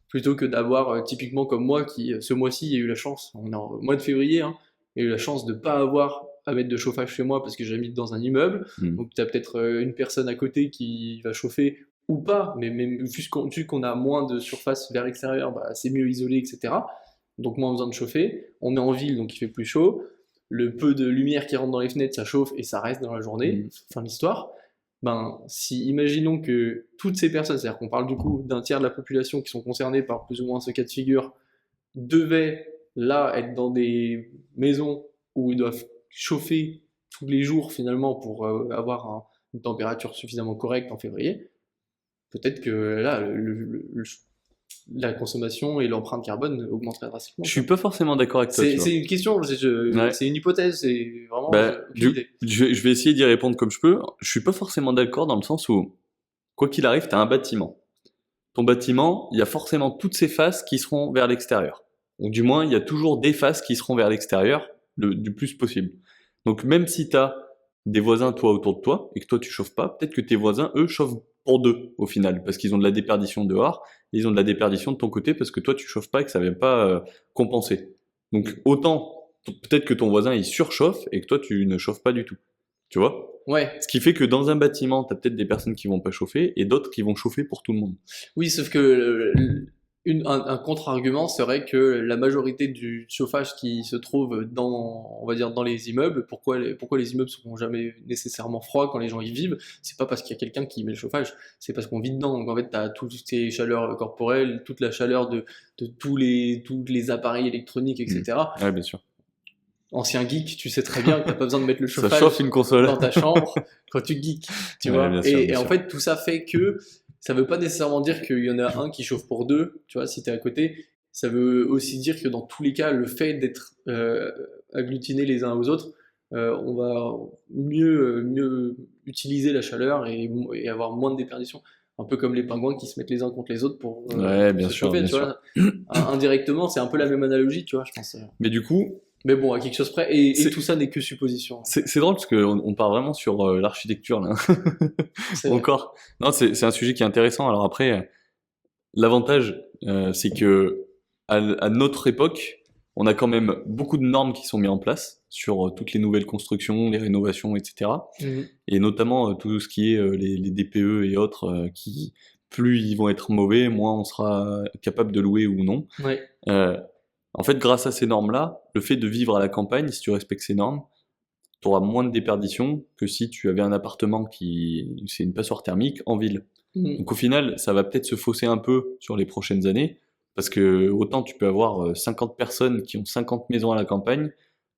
plutôt que d'avoir, typiquement comme moi, qui ce mois-ci, a eu la chance, on est en mois de février, hein, j'ai eu la chance de ne pas avoir à mettre de chauffage chez moi parce que j'habite dans un immeuble, donc tu as peut-être une personne à côté qui va chauffer ou pas, mais même vu qu'on a moins de surface vers l'extérieur, c'est mieux isolé, etc. Donc moins besoin de chauffer. On est en ville, donc il fait plus chaud. Le peu de lumière qui rentre dans les fenêtres, ça chauffe et ça reste dans la journée. Fin de l'histoire. Si imaginons que toutes ces personnes, c'est-à-dire qu'on parle du coup d'un tiers de la population qui sont concernés par plus ou moins ce cas de figure, devaient là être dans des maisons où ils doivent chauffer tous les jours finalement pour avoir une température suffisamment correcte en février, peut-être que là, la consommation et l'empreinte carbone augmenteraient drastiquement. Je suis pas forcément d'accord avec toi. C'est une question, c'est une hypothèse, c'est vraiment aucune idée. Je vais essayer d'y répondre comme je peux. Je suis pas forcément d'accord dans le sens où, quoi qu'il arrive, tu as un bâtiment. Ton bâtiment, il y a forcément toutes ses faces qui seront vers l'extérieur. Ou du moins, il y a toujours des faces qui seront vers l'extérieur du plus possible. Donc même si tu as des voisins toi autour de toi et que toi tu chauffes pas, peut-être que tes voisins eux chauffent pour deux au final parce qu'ils ont de la déperdition dehors, et ils ont de la déperdition de ton côté parce que toi tu chauffes pas et que ça vient pas compenser. Donc autant peut-être que ton voisin il surchauffe et que toi tu ne chauffes pas du tout. Tu vois ? Ouais. Ce qui fait que dans un bâtiment, tu as peut-être des personnes qui vont pas chauffer et d'autres qui vont chauffer pour tout le monde. Oui, sauf que Un contre-argument serait que la majorité du chauffage qui se trouve dans, on va dire, dans les immeubles, pourquoi les immeubles seront jamais nécessairement froids quand les gens y vivent, c'est pas parce qu'il y a quelqu'un qui met le chauffage, c'est parce qu'on vit dedans. Donc en fait, tu as toutes ces chaleurs corporelles, toute la chaleur de tous les appareils électroniques, etc. Ouais, bien sûr. Ancien geek, tu sais très bien que t'as pas besoin de mettre le Ça chauffage chauffe une console. dans ta chambre quand tu geeks, tu Ouais, vois. bien sûr, bien Et en sûr. fait, tout ça fait que ça veut pas nécessairement dire qu'il y en a un qui chauffe pour deux, tu vois, si t'es à côté. Ça veut aussi dire que dans tous les cas, le fait d'être agglutinés les uns aux autres, on va mieux utiliser la chaleur et avoir moins de déperdition. Un peu comme les pingouins qui se mettent les uns contre les autres Ouais, pour bien se sûr, chauffer, bien tu sûr. vois. Indirectement, c'est un peu la même analogie, tu vois, je pense. Mais du coup, Mais bon, à quelque chose près, et c'est tout ça n'est que supposition. c'est drôle parce qu'on part vraiment sur l'architecture là. C'est vrai. Encore. Non, c'est un sujet qui est intéressant. Alors après, l'avantage, c'est que à notre époque, on a quand même beaucoup de normes qui sont mises en place sur toutes les nouvelles constructions, les rénovations, etc. Mhm. Et notamment tout ce qui est les DPE et autres, qui plus ils vont être mauvais, moins on sera capable de louer ou non. Ouais. Euh, En fait, grâce à ces normes-là, le fait de vivre à la campagne, si tu respectes ces normes, tu auras moins de déperdition que si tu avais un appartement qui, c'est une passoire thermique, en ville. Mhm. Donc au final, ça va peut-être se fausser un peu sur les prochaines années, parce que autant tu peux avoir 50 personnes qui ont 50 maisons à la campagne,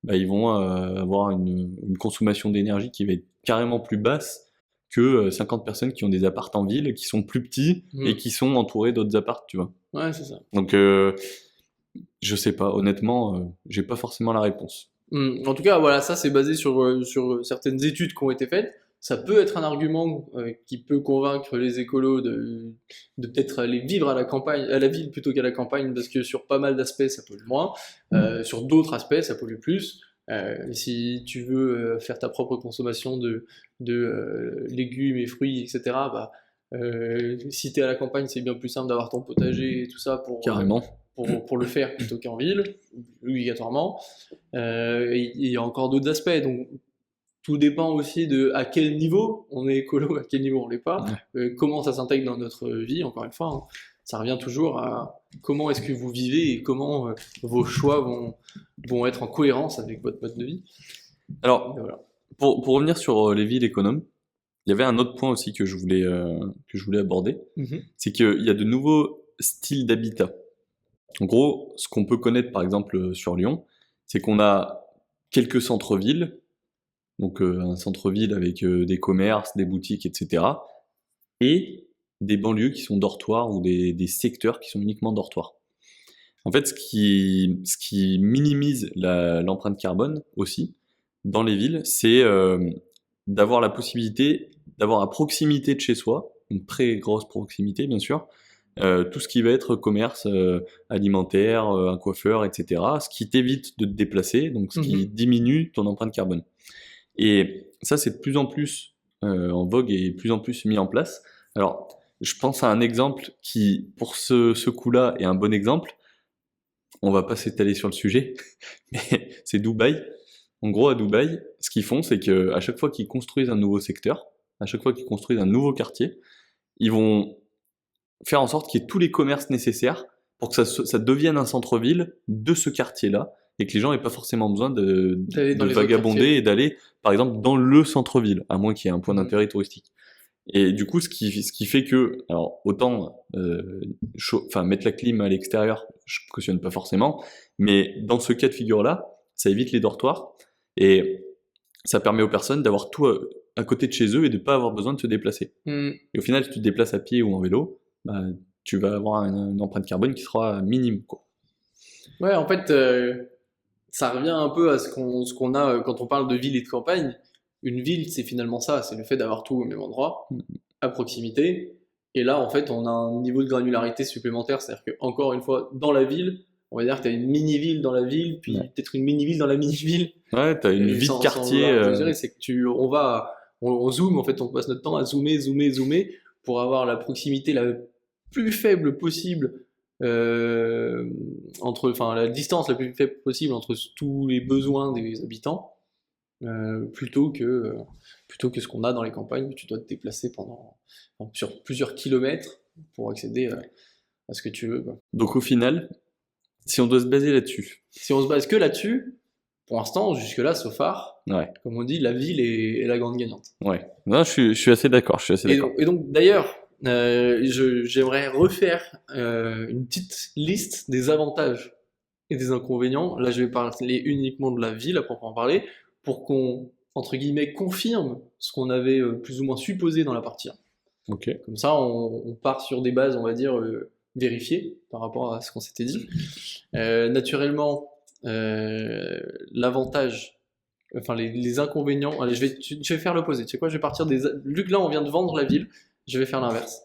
bah, ils vont avoir une consommation d'énergie qui va être carrément plus basse que 50 personnes qui ont des apparts en ville, qui sont plus petits et Mhm. qui sont entourés d'autres apparts, tu vois. Ouais, c'est ça. Donc je sais pas, honnêtement, j'ai pas forcément la réponse. En tout cas, voilà, ça c'est basé sur certaines études qui ont été faites. Ça peut être un argument qui peut convaincre les écolos de peut-être aller vivre à la campagne, à la ville plutôt qu'à la campagne, parce que sur pas mal d'aspects ça pollue moins, sur d'autres aspects ça pollue plus. Si tu veux faire ta propre consommation de légumes et fruits, etc., bah, si tu es à la campagne, c'est bien plus simple d'avoir ton potager et tout ça Carrément. pour le faire plutôt qu'en ville, obligatoirement. Il y a encore d'autres aspects, donc tout dépend aussi de à quel niveau on est écolo, à quel niveau on l'est pas, Ouais. comment ça s'intègre dans notre vie, encore une fois. Hein. Ça revient toujours à comment est-ce que vous vivez et comment vos choix vont être en cohérence avec votre mode de vie. Et Alors, voilà. pour revenir sur les villes économes, il y avait un autre point aussi que je voulais aborder, Mhm. c'est qu'il y a de nouveaux styles d'habitat. En gros, ce qu'on peut connaître par exemple sur Lyon, c'est qu'on a quelques centres-villes, donc un centre-ville avec des commerces, des boutiques, etc. Et des banlieues qui sont dortoirs ou des secteurs qui sont uniquement dortoirs. En fait, ce qui minimise l'empreinte carbone aussi dans les villes, c'est d'avoir la possibilité d'avoir à proximité de chez soi, une très grosse proximité bien sûr, tout ce qui va être commerce alimentaire, un coiffeur, etc. Ce qui t'évite de te déplacer, donc ce qui Mhm. diminue ton empreinte carbone. Et ça, c'est de plus en plus en vogue et de plus en plus mis en place. Alors, je pense à un exemple qui, pour ce coup-là, est un bon exemple. On va pas s'étaler sur le sujet, mais c'est Dubaï. En gros, à Dubaï, ce qu'ils font, c'est que à chaque fois qu'ils construisent un nouveau secteur, à chaque fois qu'ils construisent un nouveau quartier, ils vont faire en sorte qu'il y ait tous les commerces nécessaires pour que ça devienne un centre-ville de ce quartier-là et que les gens n'aient pas forcément besoin D'aller dans de les autres vagabonder quartiers. et d'aller, par exemple, dans le centre-ville, à moins qu'il y ait un point Mhm. d'intérêt touristique. Et du coup, ce qui fait que, alors autant, enfin mettre la clim à l'extérieur, je cautionne pas forcément, mais dans ce cas de figure-là, ça évite les dortoirs et ça permet aux personnes d'avoir tout à côté de chez eux et de pas avoir besoin de se déplacer. Mhm. Et au final, si tu te déplaces à pied ou en vélo, bah, tu vas avoir une empreinte carbone qui sera minime, quoi. Ouais, en fait, ça revient un peu à ce qu'on a quand on parle de ville et de campagne. Une ville, c'est finalement ça, c'est le fait d'avoir tout au même endroit, à proximité. Et là, en fait, on a un niveau de granularité supplémentaire, c'est-à-dire que encore une fois, dans la ville, on va dire que tu as une mini-ville dans la ville, puis Ouais, peut-être une mini-ville dans la mini-ville, ouais, t'as une et vie de sans quartier. vouloir exagérer, c'est que on zoome, en fait, on passe notre temps à zoomer, pour avoir la proximité la plus faible possible enfin, la distance la plus faible possible entre tous les besoins des habitants, euh, plutôt que, euh, plutôt que ce qu'on a dans les campagnes où tu dois te déplacer sur plusieurs kilomètres pour accéder. à ce que tu veux, quoi. Donc au final, si on doit se baser là-dessus, Si on se base que là-dessus, pour l'instant, jusque-là, so far, ouais, comme on dit, la ville est la grande gagnante. ouais. Non, je suis assez d'accord, je suis assez d'accord. Et donc, d'ailleurs, j'aimerais refaire une petite liste des avantages et des inconvénients. Là, je vais parler uniquement de la ville, à proprement parler, pour qu'on, entre guillemets, confirme ce qu'on avait plus ou moins supposé dans la partie 1. Ok. Comme ça, on part sur des bases, on va dire, vérifiées par rapport à ce qu'on s'était dit. Naturellement, l'avantage, enfin les inconvénients, allez, je vais faire l'opposé. Tu sais quoi, je vais partir vu que là on vient de vendre la ville, je vais faire l'inverse.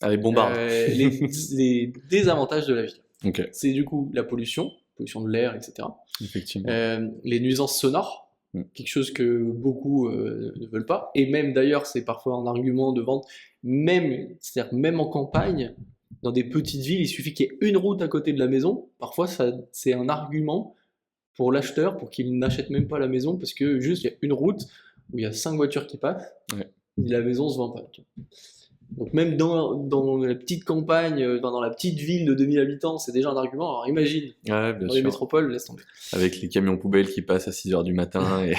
Allez, bombarde. Les désavantages de la ville. Ok, C'est du coup la pollution de l'air, etc. effectivement. Les nuisances sonores, quelque chose que beaucoup ne veulent pas. Et même d'ailleurs, c'est parfois un argument de vente, c'est-à-dire même en campagne, dans des petites villes, il suffit qu'il y ait une route à côté de la maison. Parfois, c'est un argument pour l'acheteur, pour qu'il n'achète même pas la maison, parce que juste il y a une route où il y a 5 voitures qui passent, Ouais. et la maison se vend pas. Donc même dans la petite campagne, dans la petite ville de 2000 habitants, c'est déjà un argument. Alors imagine, Ouais, bien dans les sûr. métropoles, laisse tomber. Avec les camions poubelles qui passent à 6h du matin et...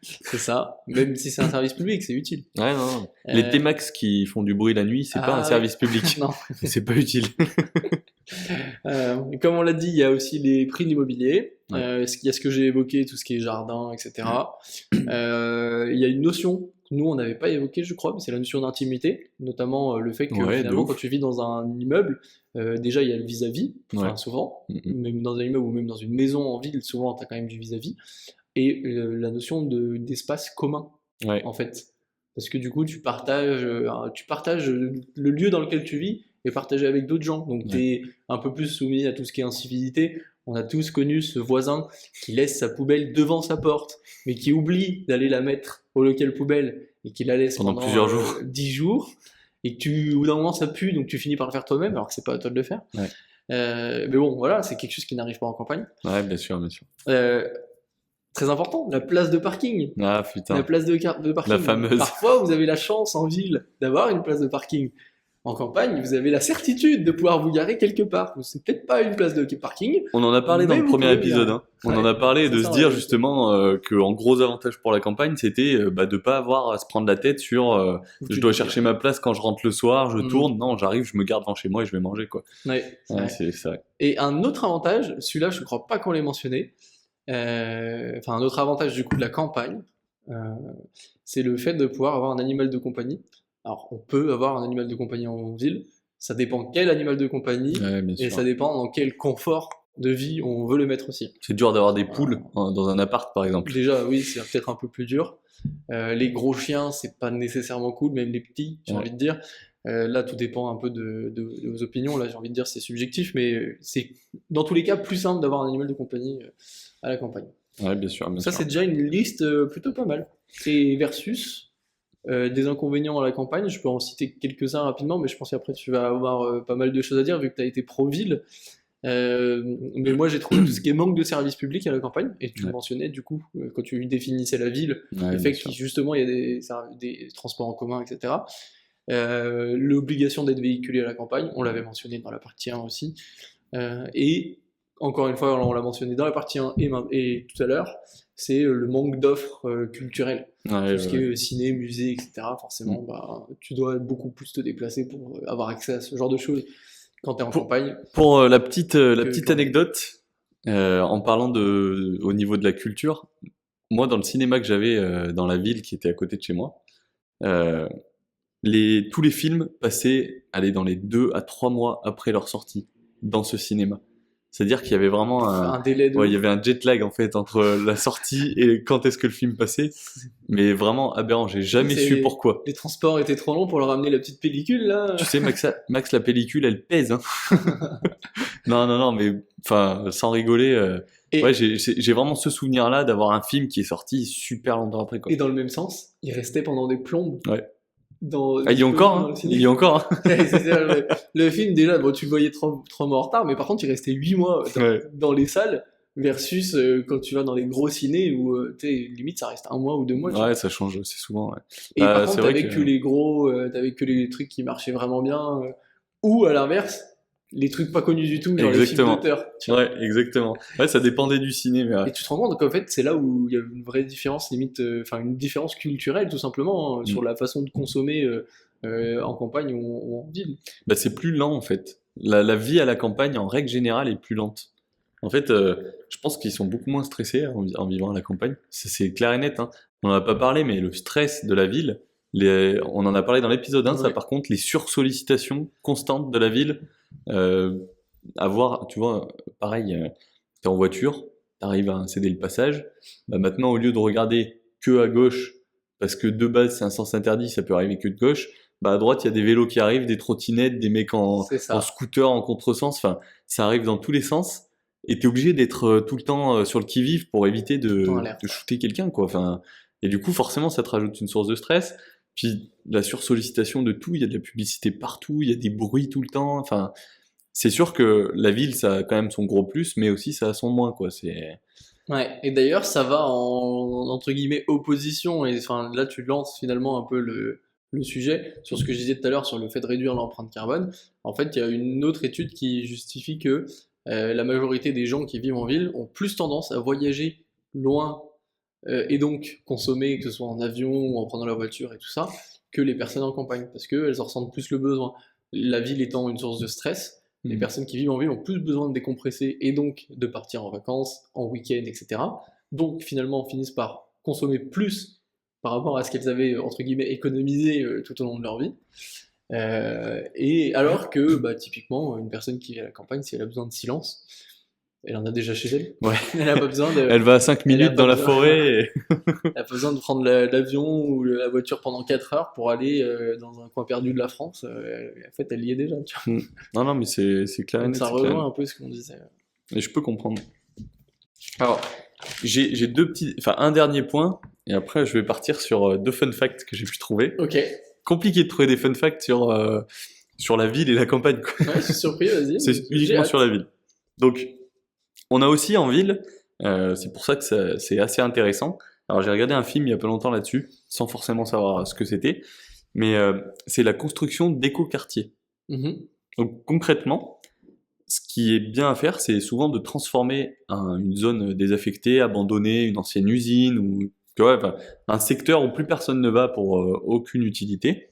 C'est ça. Même si c'est un service public, c'est utile. Ouais, non. Les T-Max qui font du bruit la nuit, c'est pas un service public. Non. C'est pas utile. Comme on l'a dit, il y a aussi les prix de l'immobilier. Ouais. Il y a ce que j'ai évoqué, tout ce qui est jardin, etc. Il y a une notion que nous, on n'avait pas évoquée, je crois, mais c'est la notion d'intimité, notamment le fait que Ouais, de finalement, ouf. quand tu vis dans un immeuble, déjà, il y a le vis-à-vis, enfin, Ouais. souvent, Mhm. même dans un immeuble ou même dans une maison en ville, souvent, tu as quand même du vis-à-vis, et la notion d'espace commun, Ouais. en fait. Parce que du coup, tu partages le lieu dans lequel tu vis et partagé avec d'autres gens. Donc, tu es un peu plus soumis à tout ce qui est incivilité. On a tous connu ce voisin qui laisse sa poubelle devant sa porte, mais qui oublie d'aller la mettre au local poubelle et qui la laisse Pendant pendant plusieurs jours. 10 jours. Et que au bout d'un moment, ça pue, donc tu finis par le faire toi-même, alors que c'est pas à toi de le faire. Ouais. Mais bon, voilà, c'est quelque chose qui n'arrive pas en campagne. Ouais, bien sûr, bien sûr. Très important, la place de parking. Ah, putain. La place de parking. La fameuse. Parfois, vous avez la chance en ville d'avoir une place de parking. En campagne, vous avez la certitude de pouvoir vous garer quelque part. C'est peut-être pas une place de parking. On en a parlé dans mais le vous premier pouvez épisode. bien. Hein. On en a parlé c'est de ça, se dire ouais. justement que en gros avantage pour la campagne, c'était de pas avoir à se prendre la tête sur je dois chercher ma place quand je rentre le soir, je tourne. Non, j'arrive, je me garde devant chez moi et je vais manger quoi. Ouais, Ouais, c'est vrai. Et un autre avantage, celui-là, je ne crois pas qu'on l'ait mentionné. Enfin, un autre avantage du coup de la campagne, c'est le fait de pouvoir avoir un animal de compagnie. Alors, on peut avoir un animal de compagnie en ville. Ça dépend quel animal de compagnie Ouais, bien et sûr. ça dépend dans quel confort de vie on veut le mettre aussi. C'est dur d'avoir des poules dans un appart par exemple. Déjà, oui, c'est peut-être un peu plus dur. Les gros chiens, c'est pas nécessairement cool, même les petits, j'ai envie de dire. Là, tout dépend un peu de vos opinions. Là, j'ai envie de dire c'est subjectif, mais c'est dans tous les cas plus simple d'avoir un animal de compagnie à la campagne. Ouais, bien sûr. Bien Ça, sûr. c'est déjà une liste plutôt pas mal. Et versus des inconvénients à la campagne, je peux en citer quelques-uns rapidement, mais je pense qu'après tu vas avoir pas mal de choses à dire vu que tu as été pro-ville. Mais moi j'ai trouvé tout ce qui est manque de services publics à la campagne, et tu le mentionnais du coup, quand tu définissais la ville, le fait qu'il justement il y a des transports en commun, etc. L'obligation d'être véhiculé à la campagne, on l'avait mentionné dans la partie 1 aussi. Et encore une fois, on l'a mentionné dans la partie 1 et tout à l'heure, c'est le manque d'offres culturelles. Tout ce qui est ciné, musée, etc. Forcément, tu dois beaucoup plus te déplacer pour avoir accès à ce genre de choses quand tu es en campagne. Pour la petite anecdote, en parlant au niveau de la culture, moi dans le cinéma que j'avais dans la ville qui était à côté de chez moi, tous les films passaient dans les 2 à 3 mois après leur sortie dans ce cinéma. C'est-à-dire qu'il y avait vraiment un délai il y avait un jet lag en fait entre la sortie et quand est-ce que le film passait. Mais vraiment aberrant, j'ai jamais su pourquoi. Les transports étaient trop longs pour leur amener la petite pellicule là. Tu sais Max la pellicule elle pèse hein. non mais enfin sans rigoler ouais, j'ai vraiment ce souvenir là d'avoir un film qui est sorti super longtemps après quoi. Et dans le même sens, il restait pendant des plombes. Ouais. Il y a encore, il y a encore. Le film déjà, bon, tu le voyais 3 mois en retard, mais par contre, il restait 8 mois dans les salles, versus quand tu vas dans les gros ciné où limite ça reste 1 mois ou 2 mois. Ouais, ça change assez souvent. Ouais. Et par contre, t'avais que les gros, t'avais que les trucs qui marchaient vraiment bien, ou à l'inverse, les trucs pas connus du tout, genre les films Exactement. d'auteur. Tu vois. Ouais, exactement. Ouais, ça dépendait du ciné, mais ouais. Et tu te rends compte qu'en fait, c'est là où il y a une vraie différence, limite, enfin une différence culturelle tout simplement, hein, sur Mm. la façon de consommer en campagne ou en ville. Bah, c'est plus lent en fait. La vie à la campagne, en règle générale, est plus lente. En fait, je pense qu'ils sont beaucoup moins stressés en vivant à la campagne. C'est clair et net, hein. On n'en a pas parlé, mais le stress de la ville, on en a parlé dans l'épisode 1, ça Ouais. par contre, les sursollicitations constantes de la ville, euh, avoir, tu vois, pareil, t'es en voiture, t'arrives à céder le passage, bah maintenant, au lieu de regarder que à gauche, parce que de base, c'est un sens interdit, ça peut arriver que de gauche, bah à droite, il y a des vélos qui arrivent, des trottinettes, des mecs C'est en ça, scooter, en contresens, enfin, ça arrive dans tous les sens. Et t'es obligé d'être tout le temps sur le qui-vive pour éviter tout le temps de alerte. shooter quelqu'un, quoi. Enfin, et du coup, forcément, ça te rajoute une source de stress. Puis la sursollicitation de tout, il y a de la publicité partout, il y a des bruits tout le temps. Enfin, c'est sûr que la ville, ça a quand même son gros plus, mais aussi ça a son moins, quoi. C'est... Ouais, et d'ailleurs, ça va en entre guillemets opposition, et enfin là tu lances finalement un peu le sujet sur ce que je disais tout à l'heure sur le fait de réduire l'empreinte carbone. En fait, il y a une autre étude qui justifie que la majorité des gens qui vivent en ville ont plus tendance à voyager loin et donc consommer, que ce soit en avion ou en prenant la voiture et tout ça, que les personnes en campagne, parce qu'elles en ressentent plus le besoin. La ville étant une source de stress, les Mm. personnes qui vivent en ville ont plus besoin de décompresser et donc de partir en vacances, en week-end, etc. Donc finalement finissent par consommer plus par rapport à ce qu'elles avaient entre guillemets économisé tout au long de leur vie. Et alors que bah, typiquement une personne qui est à la campagne, si elle a besoin de silence, elle en a déjà chez elle. Ouais. Elle n'a pas besoin de, Elle va à 5 elle a minutes pas dans la besoin, forêt. Et... elle a pas besoin de prendre l'avion ou la voiture pendant 4 heures pour aller dans un coin perdu de la France. En fait, elle y est déjà. Tu vois. Mm. Non, non, mais c'est clair et Donc net, ça c'est clair et rejoint net. un peu ce qu'on disait. Et je peux comprendre. Alors, j'ai deux petits, enfin un dernier point, et après je vais partir sur deux fun facts que j'ai pu trouver. Ok, ouais, Compliqué de trouver des fun facts sur la ville et la campagne, quoi. je suis surpris, vas-y. C'est J'ai uniquement sur hâte. la ville. Donc, on a aussi en ville, c'est pour ça que c'est assez intéressant. Alors j'ai regardé un film il y a pas longtemps là-dessus, sans forcément savoir ce que c'était, mais c'est la construction d'éco-quartiers. Mhm. Donc concrètement, ce qui est bien à faire, c'est souvent de transformer une zone désaffectée, abandonnée, une ancienne usine, ou tu vois, enfin, un secteur où plus personne ne va pour aucune utilité,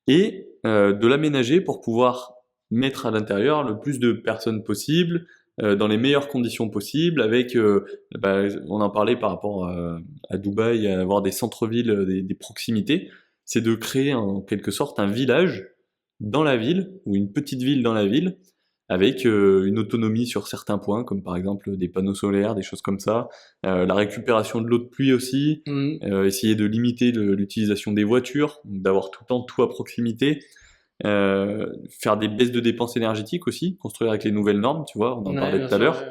et de l'aménager pour pouvoir mettre à l'intérieur le plus de personnes possible, dans les meilleures conditions possibles, avec, bah, on en parlait par rapport à Dubaï, à avoir des centres-villes, des proximités, c'est de créer en quelque sorte un village dans la ville, ou une petite ville dans la ville, avec une autonomie sur certains points, comme par exemple des panneaux solaires, des choses comme ça, la récupération de l'eau de pluie aussi, Mhm. essayer de limiter l'utilisation des voitures, donc d'avoir tout le temps tout à proximité, faire des baisses de dépenses énergétiques aussi, construire avec les nouvelles normes, tu vois, on en Ouais, parlait bien tout à sûr, l'heure,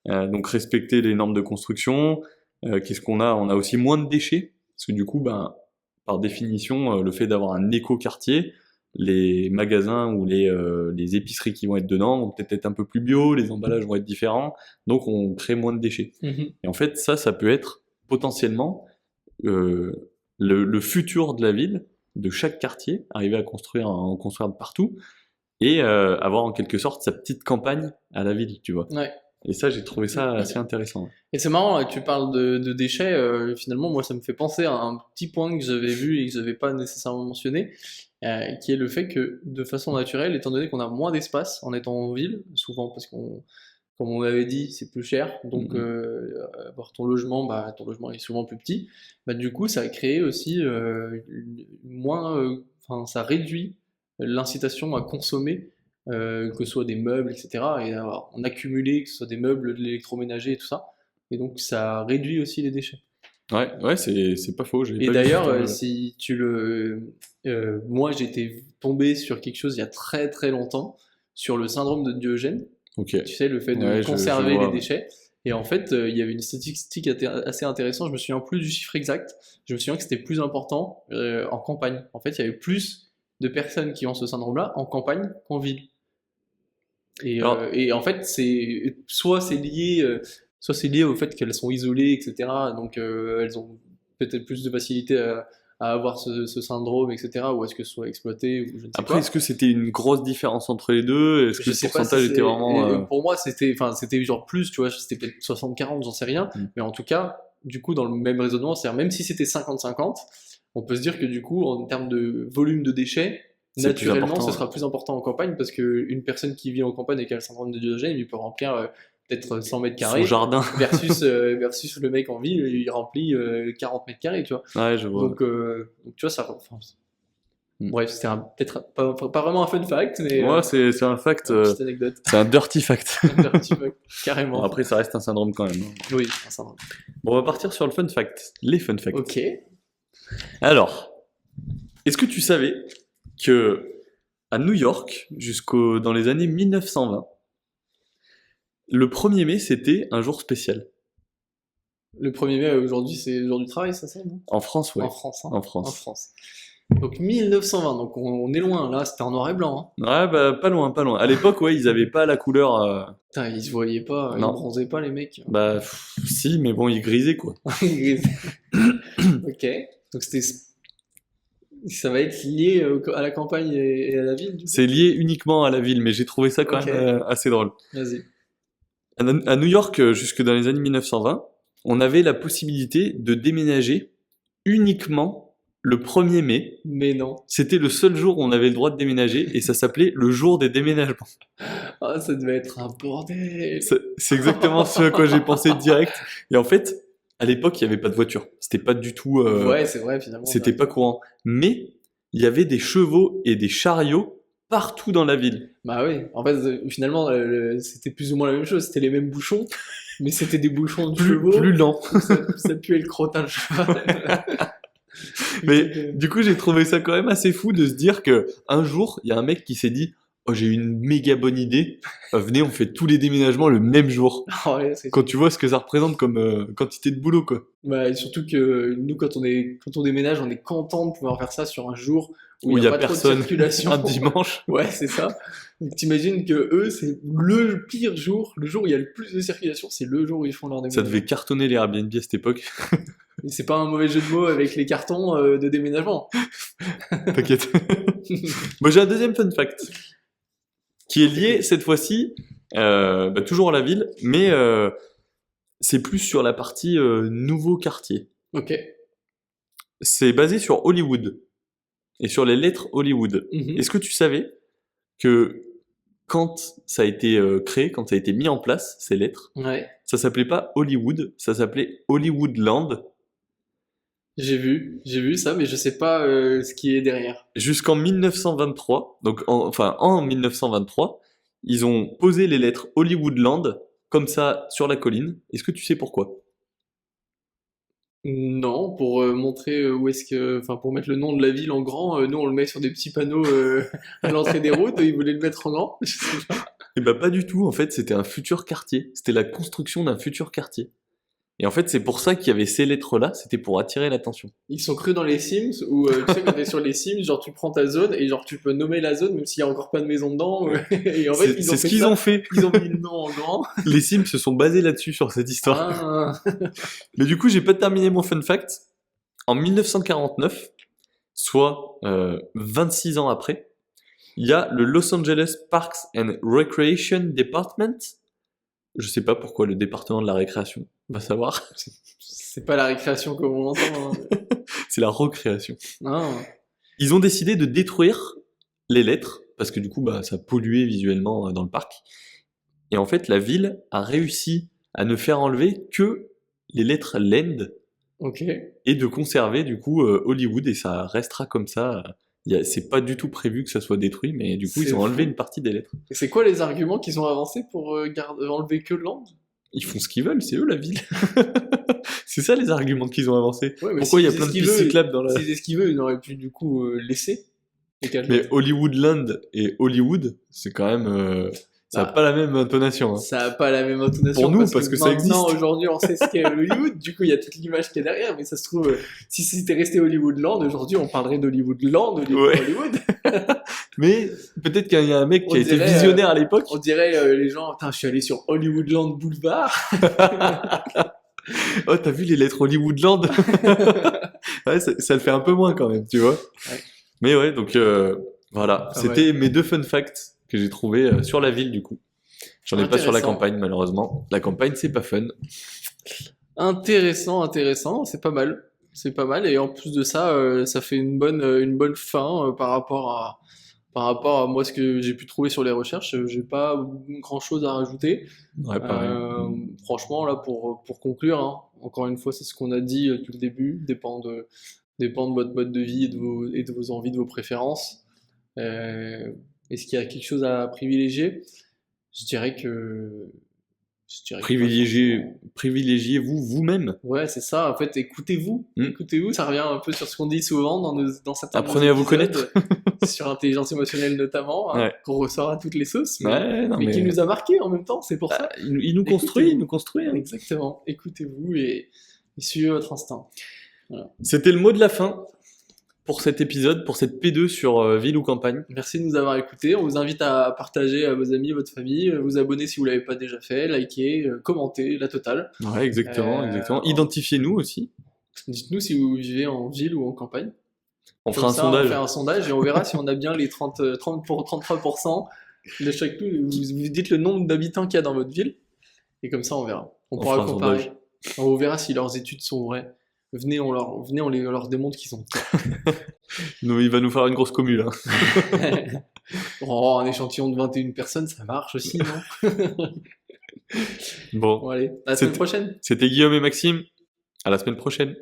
ouais. donc respecter les normes de construction. Qu'est-ce qu'on a? On a aussi moins de déchets, parce que du coup, ben, par définition, le fait d'avoir un éco-quartier, les magasins ou les épiceries qui vont être dedans vont peut-être être un peu plus bio, les emballages vont être différents, donc on crée moins de déchets. Mhm. Et en fait, ça peut être potentiellement le futur de la ville, de chaque quartier, arriver à en construire de partout, et avoir en quelque sorte sa petite campagne à la ville, tu vois. Ouais. Et ça, j'ai trouvé ça assez intéressant. Et c'est marrant que tu parles de déchets. Finalement, moi, ça me fait penser à un petit point que j'avais vu et que je n'avais pas nécessairement mentionné, qui est le fait que, de façon naturelle, étant donné qu'on a moins d'espace en étant en ville, souvent parce qu'on, comme on avait dit, c'est plus cher, donc Mhm. avoir ton logement, bah, ton logement est souvent plus petit. Bah, du coup, ça a créé aussi moins, enfin, ça réduit l'incitation à consommer, que ce soit des meubles, etc. Et en accumuler, que ce soit des meubles, de l'électroménager et tout ça. Et donc ça réduit aussi les déchets. Ouais, ouais, c'est pas faux, j'avais Et pas vu ce d'ailleurs, terme-là. si tu le, moi j'étais tombé sur quelque chose il y a très très longtemps, sur le syndrome de Diogène. Ok. Tu sais, le fait de Ouais, je conserver les vois. Ouais. déchets. Et en fait, il y avait une statistique assez intéressante, je me souviens plus du chiffre exact, je me souviens que c'était plus important en campagne. En fait, il y avait plus de personnes qui ont ce syndrome-là en campagne qu'en ville. Alors, Et en fait, soit c'est lié au fait qu'elles sont isolées, etc. Donc elles ont peut-être plus de facilité à avoir ce syndrome, etc. Ou est-ce que ce soit exploité, ou je ne sais Après, pas. est-ce que c'était une grosse différence entre les deux? Est-ce que Je le sais pas pourcentage si était vraiment... pour moi, c'était genre plus, tu vois, c'était peut-être 60-40, j'en sais rien. Mm. Mais en tout cas, du coup, dans le même raisonnement, c'est-à-dire même si c'était 50-50, on peut se dire que du coup, en termes de volume de déchets, C'est plus naturellement, important, ce ouais. sera plus important en campagne parce qu'une personne qui vit en campagne et qui a le syndrome de Diogène, il peut remplir peut-être 100 mètres Son carrés jardin. versus le mec en ville, il remplit 40 mètres carrés, tu vois. Ouais, je vois. Donc, tu vois, ça. Enfin, Mm. bref, c'était peut-être pas vraiment un fun fact, mais Moi, c'est un fact, une petite anecdote. c'est un dirty fact. Un petit fact, carrément. Bon, après, ça reste un syndrome quand même, hein. Oui, un syndrome. Bon, on va partir sur le fun fact. Les fun facts. Ok. Alors, est-ce que tu savais que à New York, dans les années 1920, le 1er mai, c'était un jour spécial? Le 1er mai, aujourd'hui, c'est le jour du travail, c'est ça, non? En France, ouais. En France, hein. En En France. France. Donc 1920, donc on est loin, là, c'était en noir et blanc, hein. Ouais, bah, pas loin, pas loin. À l'époque, ouais, ils avaient pas la couleur. Putain, ils se voyaient pas, ils Non. bronzaient pas, les mecs. Bah, si, mais bon, ils grisaient, quoi. Ok. Donc ça va être lié à la campagne et à la ville, du coup. C'est lié uniquement à la ville, mais j'ai trouvé ça quand Ok. même assez drôle. Vas-y. À New York, jusque dans les années 1920, on avait la possibilité de déménager uniquement le 1er mai. Mais non. C'était le seul jour où on avait le droit de déménager et ça s'appelait le jour des déménagements. Ah, ça devait être un bordel. C'est exactement ce à quoi j'ai pensé direct. Et en fait, à l'époque, il n'y avait pas de voiture. C'était pas du tout. Ouais, c'est vrai, finalement. C'était pas courant. Mais il y avait des chevaux et des chariots partout dans la ville. Bah oui, en fait, finalement, c'était plus ou moins la même chose. C'était les mêmes bouchons, mais c'était des bouchons de chevaux. Plus lent. Ça puait le crottin de cheval. Mais du coup, j'ai trouvé ça quand même assez fou de se dire que un jour, il y a un mec qui s'est dit: oh, j'ai une méga bonne idée. Venez, on fait tous les déménagements le même jour. Ah ouais, c'est... Quand tu vois ce que ça représente comme quantité de boulot, quoi. Bah, et surtout que nous, quand on déménage, on est content de pouvoir faire ça sur un jour où Où il il n'y y a a pas trop de personne circulation. un dimanche. Ouais, c'est ça. Donc t'imagines que eux, c'est le pire jour, le jour où il y a le plus de circulation, c'est le jour où ils font leur Ça déménagement. devait cartonner les Airbnb à cette époque. Et c'est pas un mauvais jeu de mots avec les cartons de déménagement. T'inquiète. Moi, j'ai un deuxième fun fact qui est lié cette fois-ci toujours à la ville, mais c'est plus sur la partie nouveau quartier. Ok. C'est basé sur Hollywood et sur les lettres Hollywood. Mhm. Est-ce que tu savais que quand ça a été créé, quand ça a été mis en place, ces lettres, Ouais. ça s'appelait pas Hollywood, ça s'appelait Hollywoodland. J'ai vu ça, mais je sais pas ce qui est derrière. Jusqu'en 1923, donc en 1923, ils ont posé les lettres Hollywoodland comme ça sur la colline. Est-ce que tu sais pourquoi? Non, pour montrer où est-ce que, enfin pour mettre le nom de la ville en grand, nous on le met sur des petits panneaux à l'entrée des routes. Ils voulaient le mettre en grand. Je sais pas. Eh ben pas du tout, en fait c'était un futur quartier. C'était la construction d'un futur quartier. Et en fait c'est pour ça qu'il y avait ces lettres-là, c'était pour attirer l'attention. Ils sont crus dans les Sims où tu sais quand t'es sur les Sims, genre tu prends ta zone et genre tu peux nommer la zone même s'il y a encore pas de maison dedans. Et en fait ils ont C'est ce fait qu'ils ça. ont fait. Ils ont mis le nom en grand. Les Sims se sont basés là-dessus, sur cette histoire. Ah. Mais du coup, j'ai pas terminé mon fun fact. En 1949, soit 26 ans après, il y a le Los Angeles Parks and Recreation Department. Je sais pas pourquoi le département de la récréation, va savoir. C'est pas la récréation comme on l'entend. Hein. C'est la recréation. Non. Ils ont décidé de détruire les lettres, parce que du coup, bah, ça polluait visuellement dans le parc. Et en fait, la ville a réussi à ne faire enlever que les lettres Land Ok. et de conserver du coup Hollywood, et ça restera comme ça. C'est pas du tout prévu que ça soit détruit, mais du coup, ils C'est ont enlevé fou. une partie des lettres. Et c'est quoi les arguments qu'ils ont avancés pour enlever que Land? Ils font ce qu'ils veulent, c'est eux la ville. C'est ça les arguments qu'ils ont avancés. Ouais, mais Pourquoi il y a s'ils plein de faisaient ce pistes qu'ils cyclables dans la... S'ils faisaient ce qu'ils veulent, ils auraient pu du coup laisser les quatre Mais lettres. Hollywoodland et Hollywood, c'est quand même... ça n'a Bah, pas la même intonation. Hein. Ça a pas la même intonation. Pour nous, parce que ça maintenant, existe. aujourd'hui, on sait ce qu'est Hollywood. Du coup, il y a toute l'image qui est derrière. Mais ça se trouve, si c'était resté Hollywoodland, aujourd'hui, on parlerait d'Hollywoodland, Ouais. Hollywood. Mais peut-être qu'il y a un mec qui On a été dirait, visionnaire à l'époque. On dirait les gens, putain, je suis allé sur Hollywoodland Boulevard. Oh, t'as vu les lettres Hollywoodland? Ouais, ça le fait un peu moins quand même, tu vois. Ouais. Mais ouais, donc voilà, Pas c'était mes 2 fun facts que j'ai trouvés sur la ville du coup. J'en ai pas sur la Intéressant. campagne malheureusement. La campagne c'est pas fun. Intéressant, c'est pas mal. C'est pas mal, et en plus de ça, ça fait une bonne fin par rapport à moi ce que j'ai pu trouver sur les recherches. J'ai pas grand chose à rajouter. Ouais, pareil. Franchement, là, pour conclure, hein, encore une fois, c'est ce qu'on a dit depuis le début, dépend de votre mode de vie et de vos envies, de vos préférences. Euh, Est-ce qu'il y a quelque chose à privilégier? Je dirais que, je dirais que pas forcément. Privilégiez-vous vous-même. Ouais, c'est ça. En fait, écoutez-vous. Hmm. Écoutez-vous, ça revient un peu sur ce qu'on dit souvent dans certains de nos Apprenez à vous connaître. épisodes, sur l'intelligence émotionnelle notamment, hein, Ouais. qu'on ressort à toutes les sauces, Ouais, non mais qui mais nous a marqué en même temps, c'est pour ça. il nous construit, Écoutez-vous. il nous construit. Hein. Exactement. Écoutez-vous et suivez votre instinct. Voilà. C'était le mot de la fin pour cet épisode, pour cette P2 sur ville ou campagne. Merci de nous avoir écoutés. On vous invite à partager à vos amis, votre famille, vous abonner si vous l'avez pas déjà fait, liker, commenter, la totale. Ouais, exactement, Euh, exactement. Identifiez-nous aussi. Dites-nous si vous vivez en ville ou en campagne. On Comme fera un ça, on sondage. fait un sondage et on verra si on a bien les 33% de chaque ville. Vous dites le nombre d'habitants qu'il y a dans votre ville et comme ça, on verra. On On pourra fera un comparer. sondage. On verra si leurs études sont vraies. Venez, on leur démontre qu'ils sont tort. Nous, il va nous faire une grosse commu là. Oh, un échantillon de 21 personnes, ça marche aussi, non? Bon, Bon, allez, à la semaine prochaine. c'était Guillaume et Maxime. À la semaine prochaine.